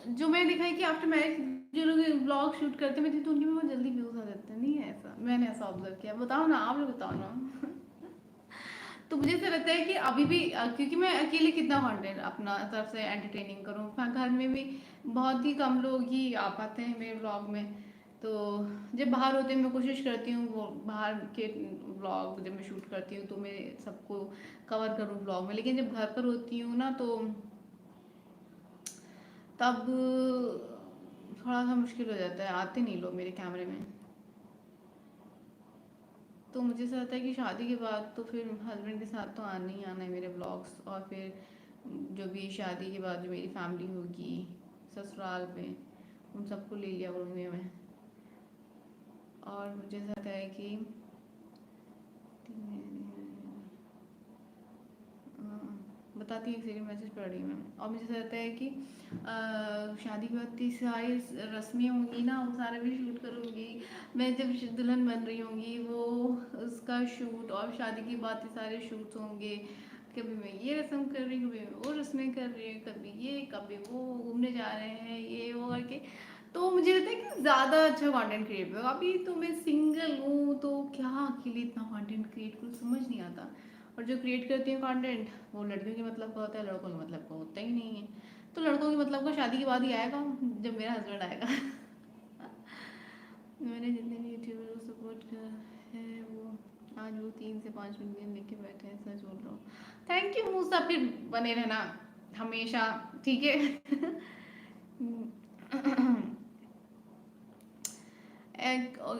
जो मैंने देखा है कि आफ्टर मैरिज जो लोग ब्लॉग शूट करते हैं, मैं देखती हूँ उनकी में बहुत जल्दी व्यूज आ जाते हैं। नहीं है ऐसा? मैंने ऐसा ऑब्जर्व किया, बताओ ना, आप लोग बताओ ना। तो मुझे ऐसा लगता है कि अभी भी क्योंकि मैं अकेले कितना कंटेंट अपना तरफ से एंटरटेनिंग करूँ, घर में भी बहुत ही कम लोग ही आ पाते हैं मेरे व्लॉग में। तो जब बाहर होते हैं मैं कोशिश करती हूँ वो बाहर के व्लॉग जब मैं शूट करती हूँ तो मैं सबको कवर करूँ व्लॉग में, लेकिन जब घर पर होती हूँ ना तो तब थोड़ा सा मुश्किल हो जाता है, आते नहीं लोग मेरे कैमरे में। तो मुझे ऐसा लगता है कि शादी के बाद तो फिर हस्बैंड के साथ तो आना ही आना है मेरे ब्लॉग्स, और फिर जो भी शादी के बाद जो मेरी फैमिली होगी ससुराल में, उन सबको ले लिया करूँगी मैं। और मुझे ऐसा लगता है कि हाँ, बताती है, एक सेकंड मैसेज पढ़ रही हूँ मैं। और मुझे ऐसा लगता है कि शादी के बाद की सारी रस्में होंगी ना, वो सारा भी शूट करूँगी मैं। जब दुल्हन बन रही होंगी वो, उसका शूट, और शादी के बाद के सारे शूट्स होंगे। कभी मैं ये रस्म कर रही हूँ, कभी मैं वो रस्में कर रही हूँ, कभी ये कभी वो, घूमने जा रहे हैं, ये वो करके। तो मुझे लगता है कि ज़्यादा अच्छा कंटेंट क्रिएट होगा। अभी तो मैं सिंगल हूँ, तो क्या अकेले इतना कंटेंट क्रिएट करूँ, समझ नहीं आता। और जो क्रिएट करती हैं कंटेंट, वो लड़कियों के मतलब का होता है, लड़कों के मतलब का होता ही नहीं है। तो लड़कों के मतलब का शादी के बाद ही आएगा, जब मेरा हस्बैंड आएगा। मैंने जितने भी यूट्यूबर को सपोर्ट किया है, वो आज वो 3 से 5 मिलियन लेके बैठे हैं, सच बोल रहा हूँ। थैंक यू मूसा, फिर बने रहना हमेशा, ठीक है।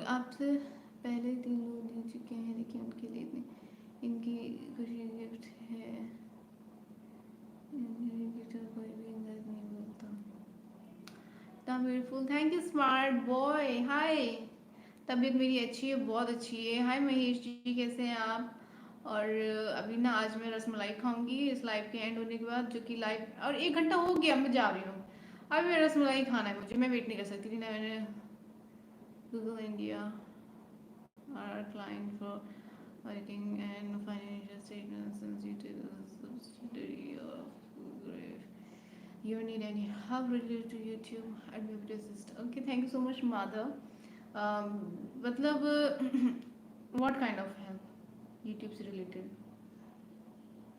आपसे पहले 3 लोग जीत चुके हैं, लेकिन उनके लिए इनकी खुशी गिफ्ट है। कोई भी इंग्लिश नहीं बोलता। Beautiful, thank you smart boy. Hi, तबीयत मेरी अच्छी है, बहुत अच्छी है। हाय महेश जी, कैसे हैं आप? और अभी ना आज मैं रसमलाई खाऊंगी इस लाइव के एंड होने के बाद, जो कि लाइव और 1 घंटा हो गया, मैं जा रही हूँ। अभी मैं रसमलाई खाना है मुझे, मैं वेट नहीं कर सकती थी ना। मैंने Google India are client for auditing and financial statements since you did a subsidiary of Google. You need any help related to YouTube? I'd be able to assist. Okay, thank you so much, Madha. मतलब what kind of help? YouTube से related?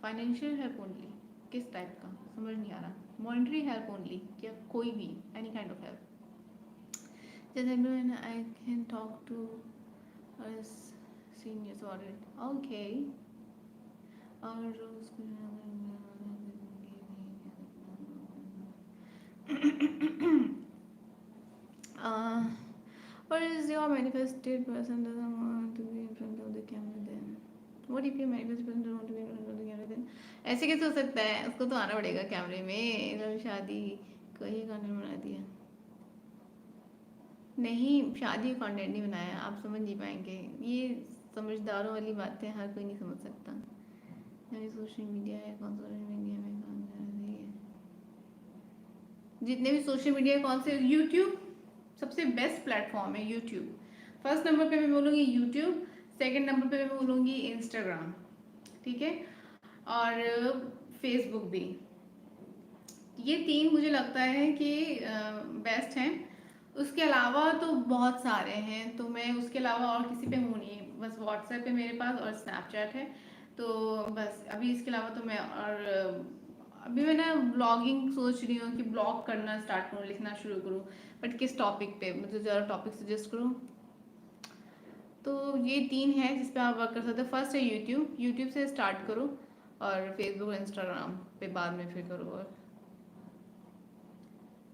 Financial help only? किस type का, समझ नहीं आ रहा। Monetary help only क्या कोई भी, any kind of help? जैसे when I can talk to us seniors audit. Okay. और uh, what is your manifested person doesn't want to be in front of the camera then? What if your manifested person doesn't want to be in front of the camera then? ऐसे कैसे हो सकता है, उसको तो आना पड़ेगा कैमरे में। जब शादी को ही कंटेंट बना दिया, नहीं शादी का कंटेंट नहीं बनाया, आप समझ नहीं पाएंगे। ये समझदारों वाली बातें हर कोई नहीं समझ सकता। सोशल मीडिया है, कौन सोशल मीडिया में काम कर रही है? जितने भी सोशल मीडिया, कौन से? यूट्यूब सबसे बेस्ट प्लेटफॉर्म है। यूट्यूब फर्स्ट नंबर पे मैं बोलूँगी, यूट्यूब सेकंड नंबर पे मैं बोलूँगी इंस्टाग्राम, ठीक है, और फेसबुक भी। ये 3 मुझे लगता है कि बेस्ट हैं। उसके अलावा तो बहुत सारे हैं, तो मैं उसके अलावा और किसी पे हूँ नहीं। बस व्हाट्सएप पे मेरे पास और स्नैपचैट है, तो बस अभी इसके अलावा तो मैं। और अभी मैं ना ब्लॉगिंग सोच रही हूँ कि ब्लॉग करना स्टार्ट करूँ, लिखना शुरू करूँ। बट किस टॉपिक पे, मुझे ज़रा टॉपिक सजेस्ट करूँ। तो ये 3 हैं जिस पे आप वर्क कर सकते हो। फर्स्ट है यूट्यूब, यूट्यूब से स्टार्ट करो, और फेसबुक और इंस्टाग्राम पे बाद में फिर करो। और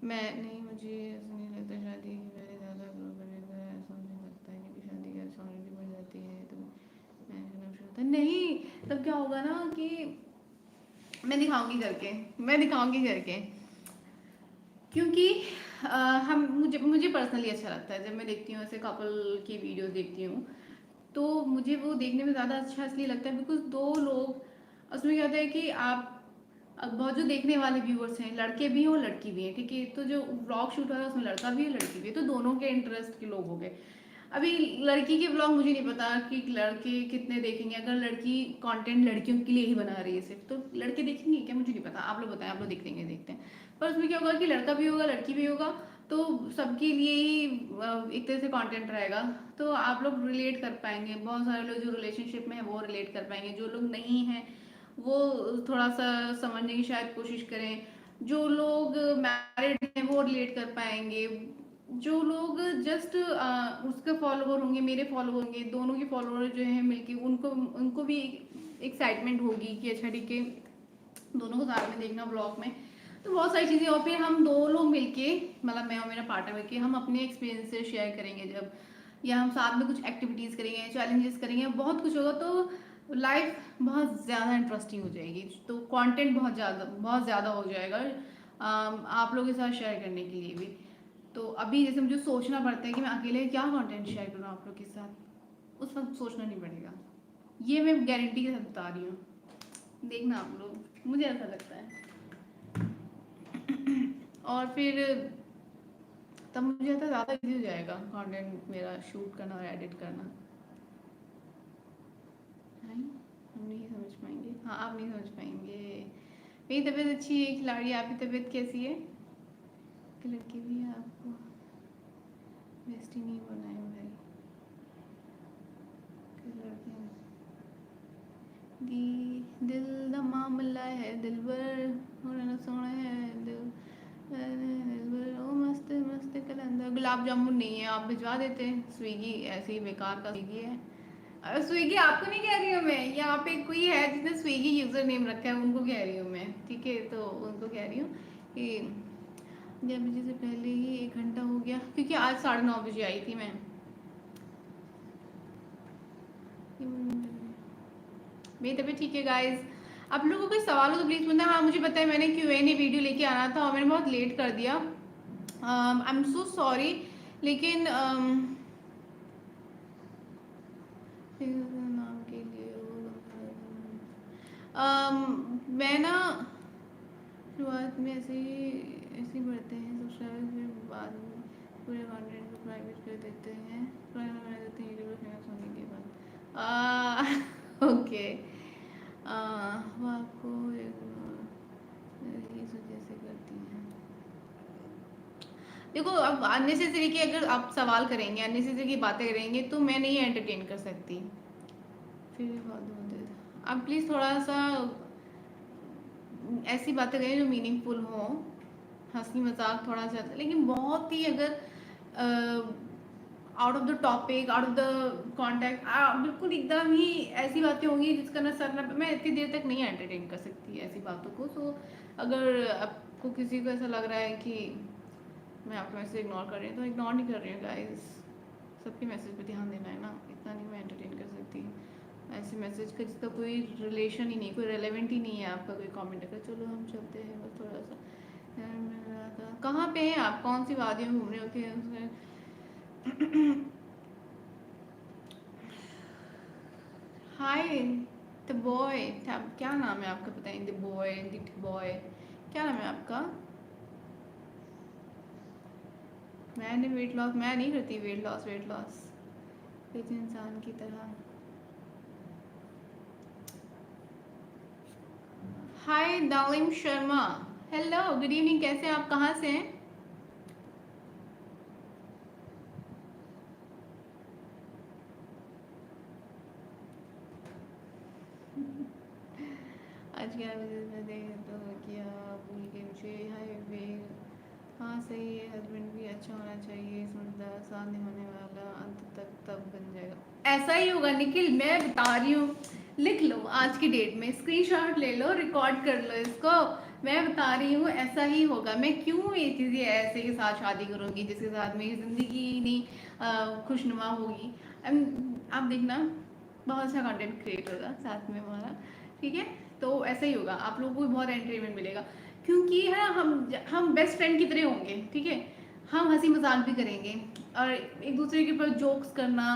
मैं नहीं, मुझे ऐसा नहीं लगता शादी की पहले ज़्यादा ग्रो करेगा, ऐसा मुझे लगता है, क्योंकि शादी के रिस्पॉन्सिबिलिटी बढ़ जाती है, तो मैं शुरू होता है नहीं। तब क्या होगा ना कि मैं दिखाऊंगी करके, मैं दिखाऊंगी करके, क्योंकि हम मुझे पर्सनली अच्छा लगता है जब मैं देखती हूँ ऐसे कपल की वीडियो देखती हूँ। तो मुझे वो देखने में ज़्यादा अच्छा इसलिए लगता है बिकॉज 2 लोग उसमें क्या होता है कि आप बहुत जो देखने वाले व्यूअर्स हैं, लड़के भी हैं और लड़की भी हैं, ठीक है। तो जो व्लॉग शूट हो रहा है उसमें लड़का भी है लड़की भी है, तो दोनों के इंटरेस्ट के लोग हो गए। अभी लड़की के ब्लॉग मुझे नहीं पता कि लड़के कितने देखेंगे। अगर लड़की कंटेंट लड़कियों के लिए ही बना रही है सिर्फ, तो लड़के देखेंगे क्या, मुझे नहीं पता। आप लोग बताएं, आप लोग देख लेंगे, देखते हैं। पर उसमें क्या होगा कि लड़का भी होगा लड़की भी होगा, तो सबके लिए ही एक तरह से कंटेंट रहेगा। तो आप लोग रिलेट कर पाएंगे, बहुत सारे लोग जो रिलेशनशिप में है वो रिलेट कर पाएंगे, जो लोग नहीं हैं वो थोड़ा सा समझने की शायद कोशिश करें, जो लोग मैरिड हैं वो रिलेट कर पाएंगे, जो लोग जस्ट उसके फॉलोवर होंगे, मेरे फॉलोवर होंगे, दोनों के फॉलोवर जो हैं मिलके, उनको उनको भी एक्साइटमेंट होगी कि अच्छा ठीक है दोनों को साथ में देखना ब्लॉग में। तो बहुत सारी चीज़ें, और फिर हम 2 लोग मिलके, मतलब मैं और मेरा पार्टनर मिलके, हम अपने एक्सपीरियंसेस शेयर करेंगे जब, या हम साथ में कुछ एक्टिविटीज़ करेंगे, चैलेंजेस करेंगे, बहुत कुछ होगा। तो लाइफ बहुत ज़्यादा इंटरेस्टिंग हो जाएगी, तो कंटेंट बहुत ज़्यादा हो जाएगा आप लोगों के साथ शेयर करने के लिए भी। तो अभी जैसे मुझे सोचना पड़ता है कि मैं अकेले क्या कंटेंट शेयर करूँ आप लोग के साथ, उस वक्त सोचना नहीं पड़ेगा। ये मैं गारंटी के साथ बता रही हूँ, देखना आप लोग। मुझे ऐसा लगता है। और फिर तब मुझे लगता है ज़्यादा इजी हो जाएगा कंटेंट मेरा शूट करना और एडिट करना। नहीं, हम नहीं समझ पाएंगे। हाँ, आप नहीं समझ पाएंगे। मेरी तबीयत अच्छी है खिलाड़ी, आपकी तबीयत कैसी है? कि लड़की भी है आपको बेस्टी नहीं बनाए भाई कि लड़के दी दिल दा मामला है दिलबर होना सोना है दिलबर ओ मस्त मस्त कलंदर। गुलाब जामुन नहीं है, आप भिजवा देते। स्विगी ऐसे ही बेकार का स्विगी है। स्विगी आपको नहीं कह रही हूँ मैं, यहाँ पे कोई है जिसने स्विगी यूजर नेम रखा है, उनको कह रही हूँ मैं। ठीक है, तो उनको कह रही हूँ कि 11 बजे से पहले ही 1 घंटा हो गया, क्योंकि आज 9:30 बजे आई थी मैं। मेरी तबीयत ठीक है गाइज। आप लोगों को कोई सवाल हो तो प्लीज़ पूछना। हाँ, मुझे पता है मैंने Q&A वीडियो लेके आना था और मैंने बहुत लेट कर दिया। आई एम सो सॉरी। लेकिन नाम के लिए मैं ना शुरुआत में ऐसे ही बढ़ते हैं सब्सक्राइबर, फिर बाद में पूरे कंटेंट को प्राइवेट कर देते हैं, पुराना बना देते हैं यूट्यूबर फेमस होने के बाद। ओके। वो आपको इस वजह से करती हैं। देखो, अब अननेसेसरी की अगर आप सवाल करेंगे, अननेसेसरी की बातें करेंगे तो मैं नहीं एंटरटेन कर सकती। फिर बाद में आप प्लीज़ थोड़ा सा ऐसी बातें करें जो मीनिंगफुल हो। हंसी मजाक थोड़ा सा, लेकिन बहुत ही अगर out of the topic, out of the contact, बिल्कुल एकदम ही ऐसी बातें होंगी जिसका ना सर ना, मैं इतनी देर तक नहीं एंटरटेन कर सकती ऐसी बातों को। सो अगर आपको किसी को ऐसा लग रहा है कि मैं आपका मैसेज इग्नोर कर रही हूँ तो इग्नोर नहीं कर रही हूँ गाइस। सबके मैसेज पे ध्यान देना है ना, इतना नहीं मैं एंटरटेन कर सकती ऐसे मैसेज का जिसका कोई रिलेशन ही नहीं, कोई रेलेवेंट ही नहीं है आपका कोई कमेंट अगर। चलो हम चलते हैं बस थोड़ा सा। यार मिल रहा था, कहाँ पे हैं आप, कौन सी वादियों में घूम रहे होते हैं उसमें? हाय द बॉय, क्या नाम है आपका? पता नहीं, द बॉय, द बॉय, क्या नाम है आपका? मैंने वेट लॉस, मैं नहीं करती वेट लॉस, वेट लॉस एक इंसान की तरह। Hi darling Sharma, hello good evening, कैसे हैं आप, कहाँ से हैं? आज 11 बजे मैंने तो किया, भूल गई मुझे। हाय वे, हाँ सही है, हस्बैंड भी अच्छा होना चाहिए, समझदार, साथ निभाने वाला, अंत तक तब बन जाएगा। ऐसा ही होगा निखिल, मैं बता रही हूँ। लिख लो आज की डेट में, स्क्रीनशॉट ले लो, रिकॉर्ड कर लो इसको। मैं बता रही हूँ ऐसा ही होगा। मैं क्यों ये किसी ऐसे के साथ शादी करूँगी जिसके साथ मेरी ज़िंदगी ही नहीं खुशनुमा होगी। आप देखना, बहुत अच्छा कंटेंट क्रिएट होगा साथ में हमारा। ठीक है, तो ऐसा ही होगा, आप लोगों को भी बहुत एंटरटेनमेंट मिलेगा। क्योंकि है ना, हम बेस्ट फ्रेंड की तरह होंगे। ठीक है, हम हंसी मजाक भी करेंगे और एक दूसरे के ऊपर जोक्स करना,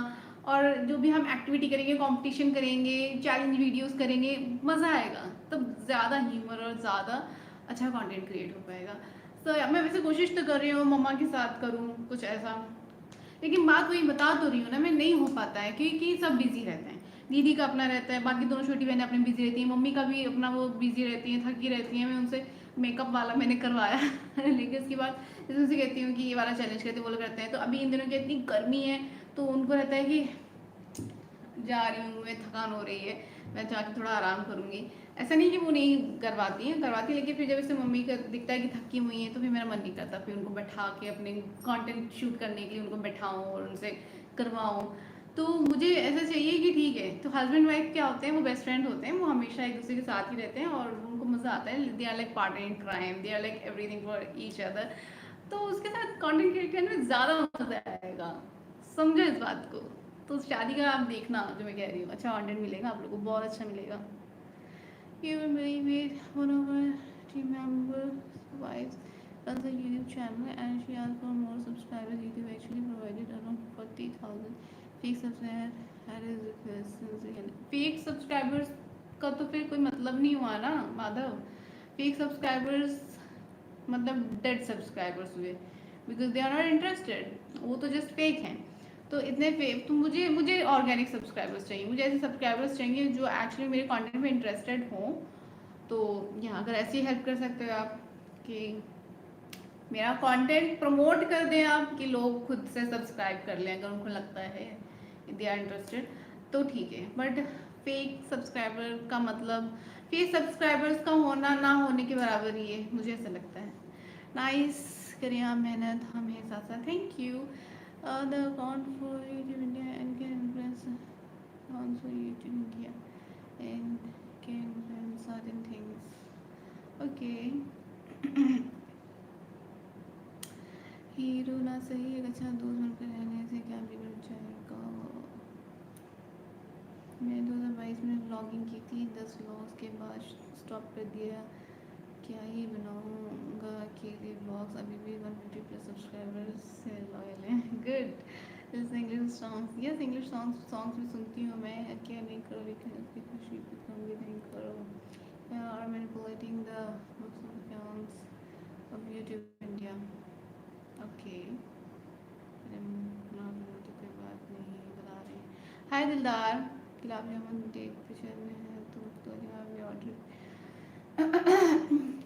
और जो भी हम एक्टिविटी करेंगे, कंपटीशन करेंगे, चैलेंज वीडियोस करेंगे, मज़ा आएगा। तब ज़्यादा ह्यूमर और ज़्यादा अच्छा कंटेंट क्रिएट हो पाएगा। तो मैं वैसे कोशिश तो कर रही हूँ मम्मा के साथ करूँ कुछ ऐसा, लेकिन बात वही बता तो रही हूँ ना, मैं नहीं हो पाता है क्योंकि सब बिजी रहते हैं। दीदी का अपना रहता है, बाकी दोनों छोटी बहनें अपने बिजी रहती हैं, मम्मी का भी अपना वो बिजी रहती हैं, थकी रहती हैं। मैं उनसे मेकअप वाला मैंने करवाया लेकिन उसके बाद जैसे उनसे कहती हूँ कि ये वाला चैलेंज करते, वो लोग करते हैं। तो अभी इन दिनों की इतनी गर्मी है तो उनको रहता है कि जा रही हूँ मैं, थकान हो रही है, मैं जाके थोड़ा आराम करूँगी। ऐसा नहीं कि वो नहीं करवाती हैं, करवाती, लेकिन फिर जब इससे मम्मी का दिखता है कि थकी हुई है तो फिर मेरा मन नहीं करता फिर उनको बैठा के अपने कंटेंट शूट करने के लिए उनको बैठाऊँ और उनसे करवाऊँ। तो मुझे ऐसा चाहिए कि ठीक है, तो हस्बैंड वाइफ क्या होते हैं, वो बेस्ट फ्रेंड होते हैं, वो हमेशा एक दूसरे के साथ ही रहते हैं और उनको मज़ा आता है। They are like partner in crime, they are like everything for each other. तो उसके साथ कंटेंट क्रिएट करने में ज़्यादा मज़ा आएगा, समझो इस बात को। तो शादी का आप देखना, जो मैं कह रही हूँ, अच्छा कंटेंट मिलेगा आप लोगों को, बहुत अच्छा मिलेगा। You will be with one of our team members' wives runs a YouTube channel and she asked for more subscribers. YouTube actually provided around 40,000 fake subscribers at his request. Fake subscribers का तो फिर कोई मतलब नहीं हुआ ना Madhav. Fake subscribers मतलब dead subscribers हुए, because they are not interested, वो तो जस्ट फेक हैं। तो इतने फेक तो मुझे मुझे ऑर्गेनिक सब्सक्राइबर्स चाहिए, मुझे ऐसे सब्सक्राइबर्स चाहिए जो एक्चुअली मेरे कंटेंट में इंटरेस्टेड हों। तो यहाँ अगर ऐसी हेल्प कर सकते हो आप कि मेरा कंटेंट प्रमोट कर दें आप, कि लोग खुद से सब्सक्राइब कर लें अगर उनको लगता है दे आर इंटरेस्टेड, तो ठीक है। बट फेक सब्सक्राइबर का मतलब फेक सब्सक्राइबर्स का होना ना होने के बराबर ही है, मुझे ऐसा लगता है। नाइस, करिए आप मेहनत, हमें साथ साथ। Thank you. The account for YouTube India and can influence also YouTube India and can influence certain things. Okay. Hero ना सही, एक अच्छा दोस्त बनकर रहने से क्या बिगड़ जाएगा। मैंने 2022 में व्लॉगिंग की थी, 10 व्लॉग्स के बाद स्टॉप कर दिया। क्या ही बनाऊंगा अकेले व्लॉग्स, अभी भी 150 प्लस सब्सक्राइबर्स से लॉयल हैं। Good. This English songs, yes English songs भी सुनती हूँ मैं। क्या नहीं करो लेकिन उसकी खुशी पे कम भी नहीं करो। Are manipulating the books of accounts of YouTube India. Okay, तो कोई बात नहीं, बता रहे। हाय दिलदार, गुलाब जामुन डेट पे चल रहे हैं तो जवाब भी ऑर्डर।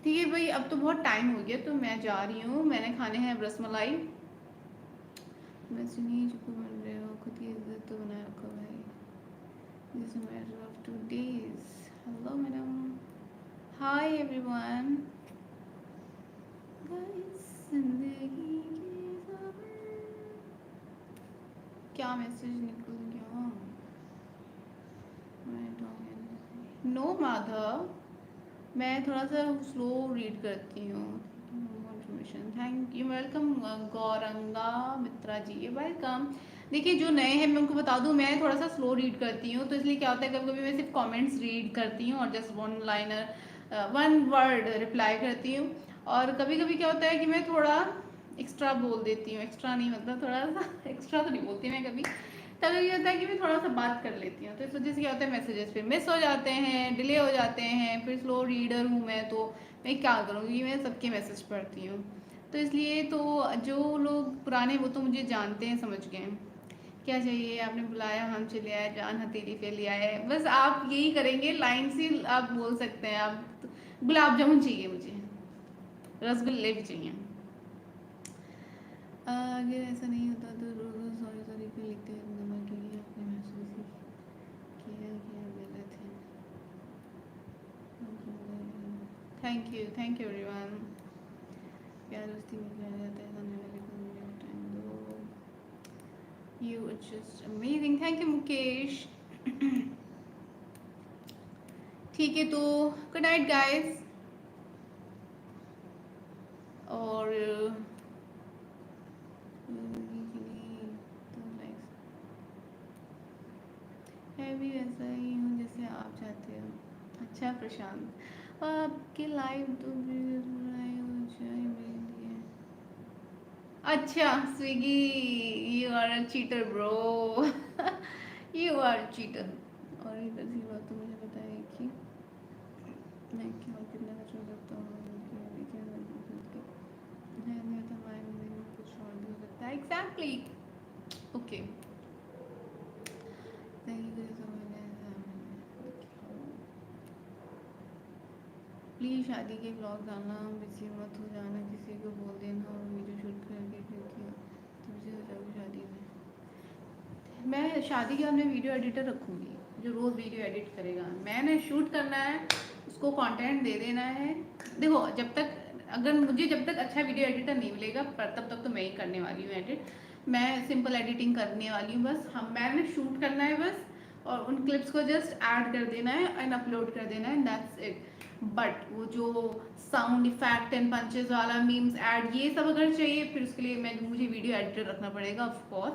ठीक है भाई, अब तो बहुत टाइम हो गया तो मैं जा रही हूँ। मैंने खाने हैं रसमलाई। वैसे नहीं चुप बन रहे हो, खुद की इज्जत तो बनाए रखो भाई। This matter of 2 days। Hello madam. Hi everyone. Guys, जिंदगी के सफर, क्या मैसेज निकल गया। नो माधव, मैं थोड़ा सा स्लो रीड करती हूँ। Information, thank you, welcome Gauranga Mitra ji, welcome. देखिए जो नए हैं मैं उनको बता दूं, मैं थोड़ा सा स्लो रीड करती हूँ, तो इसलिए क्या होता है कभी कभी मैं सिर्फ कमेंट्स रीड करती हूँ और just one liner one word reply करती हूँ। और कभी कभी क्या होता है कि मैं थोड़ा एक्स्ट्रा बोल देती हूँ, एक्स्ट्रा नहीं मतलब थोड़ा सा एक्स्ट्रा तो नहीं बोलती मैं कभी। तब ये होता है कि मैं थोड़ा सा बात कर लेती हूँ, तो इस वजह से क्या होता है मैसेजेस फिर मिस हो जाते हैं, डिले हो जाते हैं। फिर स्लो रीडर हूँ मैं, तो मैं क्या करूँगी, मैं सबके मैसेज पढ़ती हूँ। तो इसलिए तो जो लोग पुराने वो तो मुझे जानते हैं, समझ गए हैं। क्या चाहिए, आपने बुलाया हम चले आए, जान हथेली पे ले आए, बस आप यही करेंगे, लाइन से आप बोल सकते हैं। आप तो, गुलाब जामुन चाहिए मुझे, रसगुल्ले भी चाहिए। अगर ऐसा नहीं होता तो रोज रोज सॉरी सॉरी क्यों लिखते हैं, नंबर के लिए अपने महसूस किया क्या गलत है। Thank you everyone. प्यार दोस्ती में किया जाता है, सामने वाले को मुझे टाइम दो। You are just amazing, thank you Mukesh. ठीक है, तो गुड नाइट गाइस। और मैं भी वैसा ही हूँ जैसे आप चाहते हो। अच्छा प्रशांत, आपके लाइव तो हो जाए मेरे लिए। अच्छा Swiggy, you are a cheater bro. You are cheater. और इधर सी बात तो मुझे पता है कि मैं क्या कितना खर्च कर सकता हूँ, कुछ और भी हो सकता है। एग्जैक्टली। ओके, प्लीज़ शादी के ब्लॉग डालना, बिजी मत हो जाना, किसी को बोल देना और वीडियो शूट करके क्यों किया तो बिजी हो जाओगे शादी में। मैं शादी के बाद में वीडियो एडिटर रखूँगी जो रोज़ वीडियो एडिट करेगा। मैंने शूट करना है, उसको कंटेंट दे देना है। देखो जब तक, अगर मुझे जब तक अच्छा वीडियो एडिटर नहीं मिलेगा पर तब तक तो मैं ही करने वाली हूँ एडिट। मैं सिंपल एडिटिंग करने वाली हूँ बस। हम मैंने शूट करना है बस, और उन क्लिप्स को जस्ट ऐड कर देना है एंड अपलोड कर देना है, दैट्स इट। बट वो जो साउंड इफेक्ट एंड पंचेस वाला मीम्स ऐड ये सब अगर चाहिए, फिर उसके लिए मुझे वीडियो एडिटर रखना पड़ेगा ऑफ कोर्स।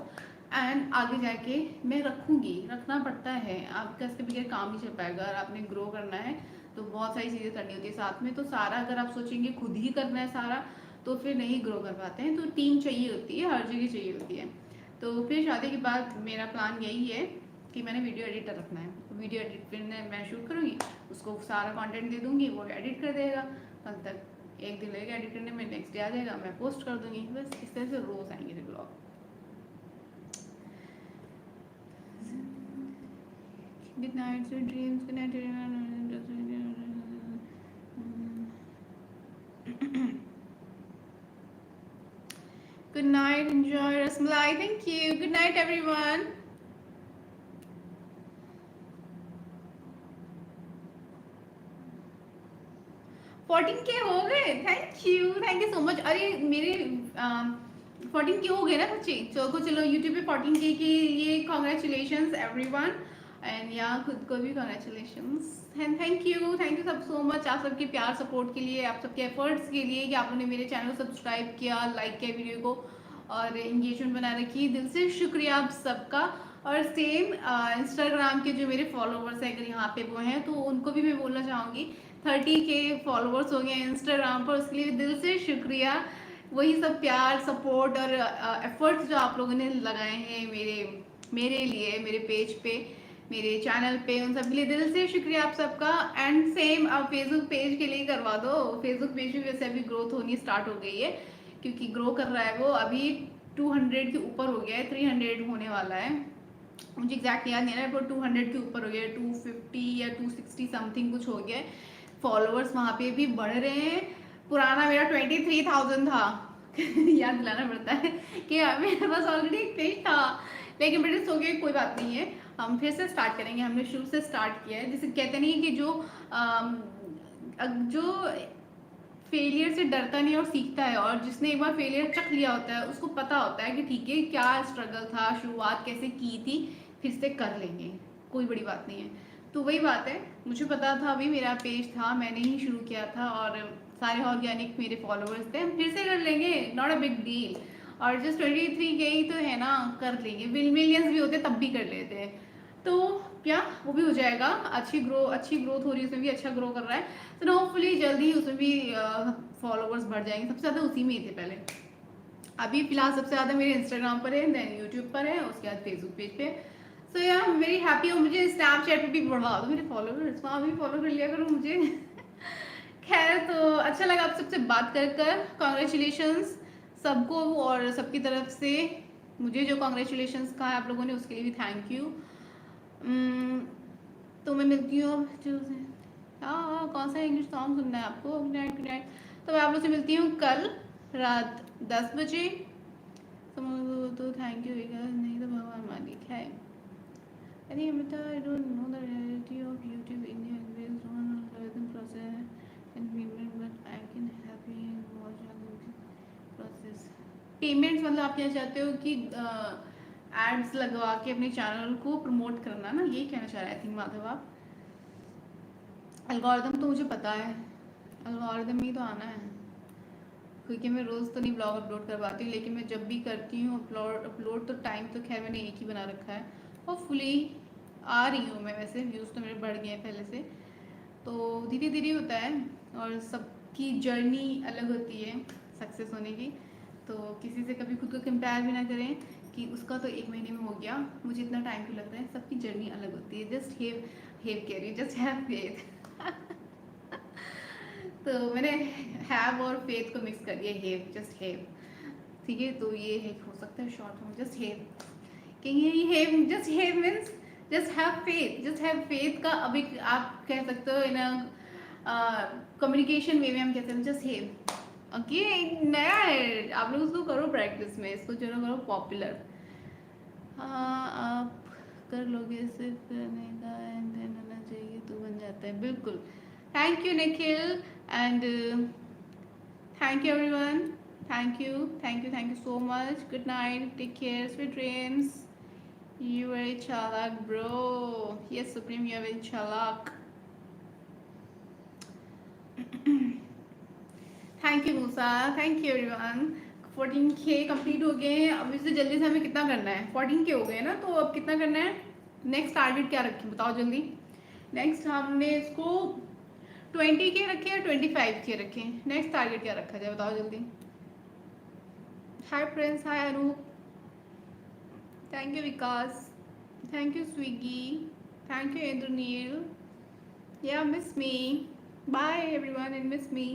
एंड आगे जाके मैं रखूँगी, रखना पड़ता है, आपका इसके बगैर काम नहीं चल पाएगा। अगर आपने ग्रो करना है तो बहुत सारी चीज़ें करनी होती है साथ में। तो सारा अगर आप सोचेंगे खुद ही करना है सारा, तो फिर नहीं ग्रो कर पाते हैं। तो टीम चाहिए होती है, हर जगह चाहिए होती है। तो फिर शादी के बाद मेरा प्लान यही है कि मैंने वीडियो एडिटर रखना है, तो वीडियो एडिट फिर मैं शूट करूँगी, उसको सारा कंटेंट दे दूँगी, वो एडिट कर देगा। कल तक एक दिन लगेगा एडिट करने में, नेक्स्ट डे आ जाएगा, मैं पोस्ट कर दूँगी। बस इस तरह से रोज़ आएंगे blog. Good night sweet dreams, good night. Good night, enjoy Rasmalai. Thank you. Good night, everyone. Fourteen के हो गए, थैंक यू सो मच। अरे मेरे 14 के हो गए ना बच्चे, चलो यूट्यूब पे 14 के लिए कॉन्ग्रेचुलेशंस एवरीवन, एंड या खुद को भी कॉन्ग्रेचुलेशंस एंड थैंक यू सब सो मच, आप सबके प्यार सपोर्ट के लिए, आप सबके एफर्ट्स के लिए कि आप लोगों ने मेरे चैनल को सब्सक्राइब किया, लाइक किया वीडियो को और एंगेजमेंट बनाए रखी। दिल से शुक्रिया आप सबका। और सेम इंस्टाग्राम के जो मेरे फॉलोवर्स हैं, अगर यहाँ पे वो हैं तो उनको भी मैं बोलना चाहूँगी 30 के फॉलोवर्स हो गए इंस्टाग्राम पर, उसके लिए दिल से शुक्रिया। वही सब प्यार सपोर्ट और एफर्ट्स जो आप लोगों ने लगाए हैं मेरे लिए, मेरे पेज पे, मेरे चैनल पे, उन सब के लिए दिल से शुक्रिया आप सबका। एंड सेम आप फेसबुक पेज के लिए करवा दो, फेसबुक पेज भी वैसे अभी ग्रोथ होनी स्टार्ट हो गई है, क्योंकि ग्रो कर रहा है वो, अभी 200 के ऊपर हो गया है, 300 होने वाला है, मुझे एग्जैक्ट याद नहीं आ रहा है, पर 200 के ऊपर हो गया है, 250 या 260 समथिंग कुछ हो गया है। फॉलोअर्स वहाँ पे भी बढ़ रहे हैं। पुराना मेरा 23,000 था याद दिलाना पड़ता है कि मेरे पास ऑलरेडी एक पेज था, लेकिन बेटे सो गया, कोई बात नहीं है, हम फिर से स्टार्ट करेंगे। हमने शुरू से स्टार्ट किया है, जैसे कहते नहीं कि जो फेलियर से डरता नहीं और सीखता है, और जिसने एक बार फेलियर चख लिया होता है उसको पता होता है कि ठीक है क्या स्ट्रगल था, शुरुआत कैसे की थी, फिर से कर लेंगे, कोई बड़ी बात नहीं है। तो वही बात है, मुझे पता था, अभी मेरा पेज था, मैंने ही शुरू किया था और सारे ऑर्गेनिक मेरे फॉलोअर्स थे, हम फिर से कर लेंगे, नॉट अ बिग डील। और जस्ट 23 के ही तो है ना, कर लेंगे, मिलियंस भी होते तब भी कर लेते, तो क्या वो भी हो जाएगा। अच्छी ग्रोथ हो रही है उसमें भी, अच्छा ग्रो कर रहा है, तो होपफुली जल्दी उसमें भी फॉलोवर्स बढ़ जाएंगे। सबसे ज़्यादा उसी में ही थे पहले, अभी फिलहाल सबसे ज़्यादा मेरे इंस्टाग्राम पर है, देन यूट्यूब पर है, उसके बाद फेसबुक पेज पे। सो या वेरी हैप्पी हो, मुझे स्नैपचैट पे भी बढ़वा दो मेरे फॉलोवर्स, वहाँ भी फॉलो कर लिया करो मुझे खैर, तो अच्छा लगा आप सबसे बात कर कॉन्ग्रेचुलेशंस सबको, और सबकी तरफ से मुझे जो कॉन्ग्रेचुलेशंस कहा है आप लोगों ने, उसके लिए भी थैंक यू। तो मैं मिलती हूँ कौन सा इंग्लिश सॉन्ग सुनना है आपको, गुड नाइट। तो मैं आप लोग से मिलती हूँ कल रात 10 बजे। तो थैंक यू, नहीं तो भगवान मालिक है। अरे बेटा, I don't know the reality of YouTube India based on algorithm process and payment, but I can help you in watch process। Payments मतलब आप क्या चाहते हो कि एड्स लगवा के अपने चैनल को प्रमोट करना ना, ये कहना चाह रहे हैं आई थिंक माधव आप। एल्गोरिदम तो मुझे पता है, एल्गोरिदम ही तो आना है, क्योंकि मैं रोज़ तो नहीं ब्लॉग अपलोड कर पाती हूँ, लेकिन मैं जब भी करती हूँ अपलोड तो टाइम तो खैर मैंने एक ही बना रखा है। होपफुली आ रही हूँ मैं, वैसे व्यूज़ तो मेरे बढ़ गए हैं पहले से, तो धीरे धीरे होता है, और सबकी जर्नी अलग होती है सक्सेस होने की, तो किसी से कभी खुद को कंपेयर भी ना करें कि उसका तो 1 महीने में हो गया, मुझे इतना टाइम क्यों लगता है, सबकी जर्नी अलग होती है। Just have carry, just have faith तो मैंने हैव और फेथ को मिक्स कर दिया, हैव, जस्ट हैव, ठीक है। तो ये है, हो सकता है शॉर्ट फॉर्म जस्ट हैव, कि ये have, just have means just have faith, just have faith का अभी आप कह सकते हो इन कम्युनिकेशन वे में हम कहते हैं जस्ट हैव। ओके, नया है, आप लोग उसको करो प्रैक्टिस में, इसको चलो करो पॉपुलर। हाँ, आप कर लोगे, सिर्फ करने का इंटेंट होना चाहिए तो बन जाता है, बिल्कुल। Thank you Nikhil, and thank you everyone, thank you so much. Good night, take care, sweet dreams. You very chalak, bro. Yes, Supreme, you are very chalak. Thank you, Musa. Thank you, everyone. 14K complete हो गए हैं। अब इससे जल्दी से हमें कितना करना है, 14K हो गए ना, तो अब कितना करना है, नेक्स्ट टारगेट क्या रखें बताओ जल्दी। नेक्स्ट हमने इसको 20K रखे या 25K रखें, नेक्स्ट टारगेट क्या रखा जाए बताओ जल्दी। Hi Prince, hi Anoop, thank you Vikas, thank you Swiggy, thank you Indranil, yeah miss me, bye everyone and miss me.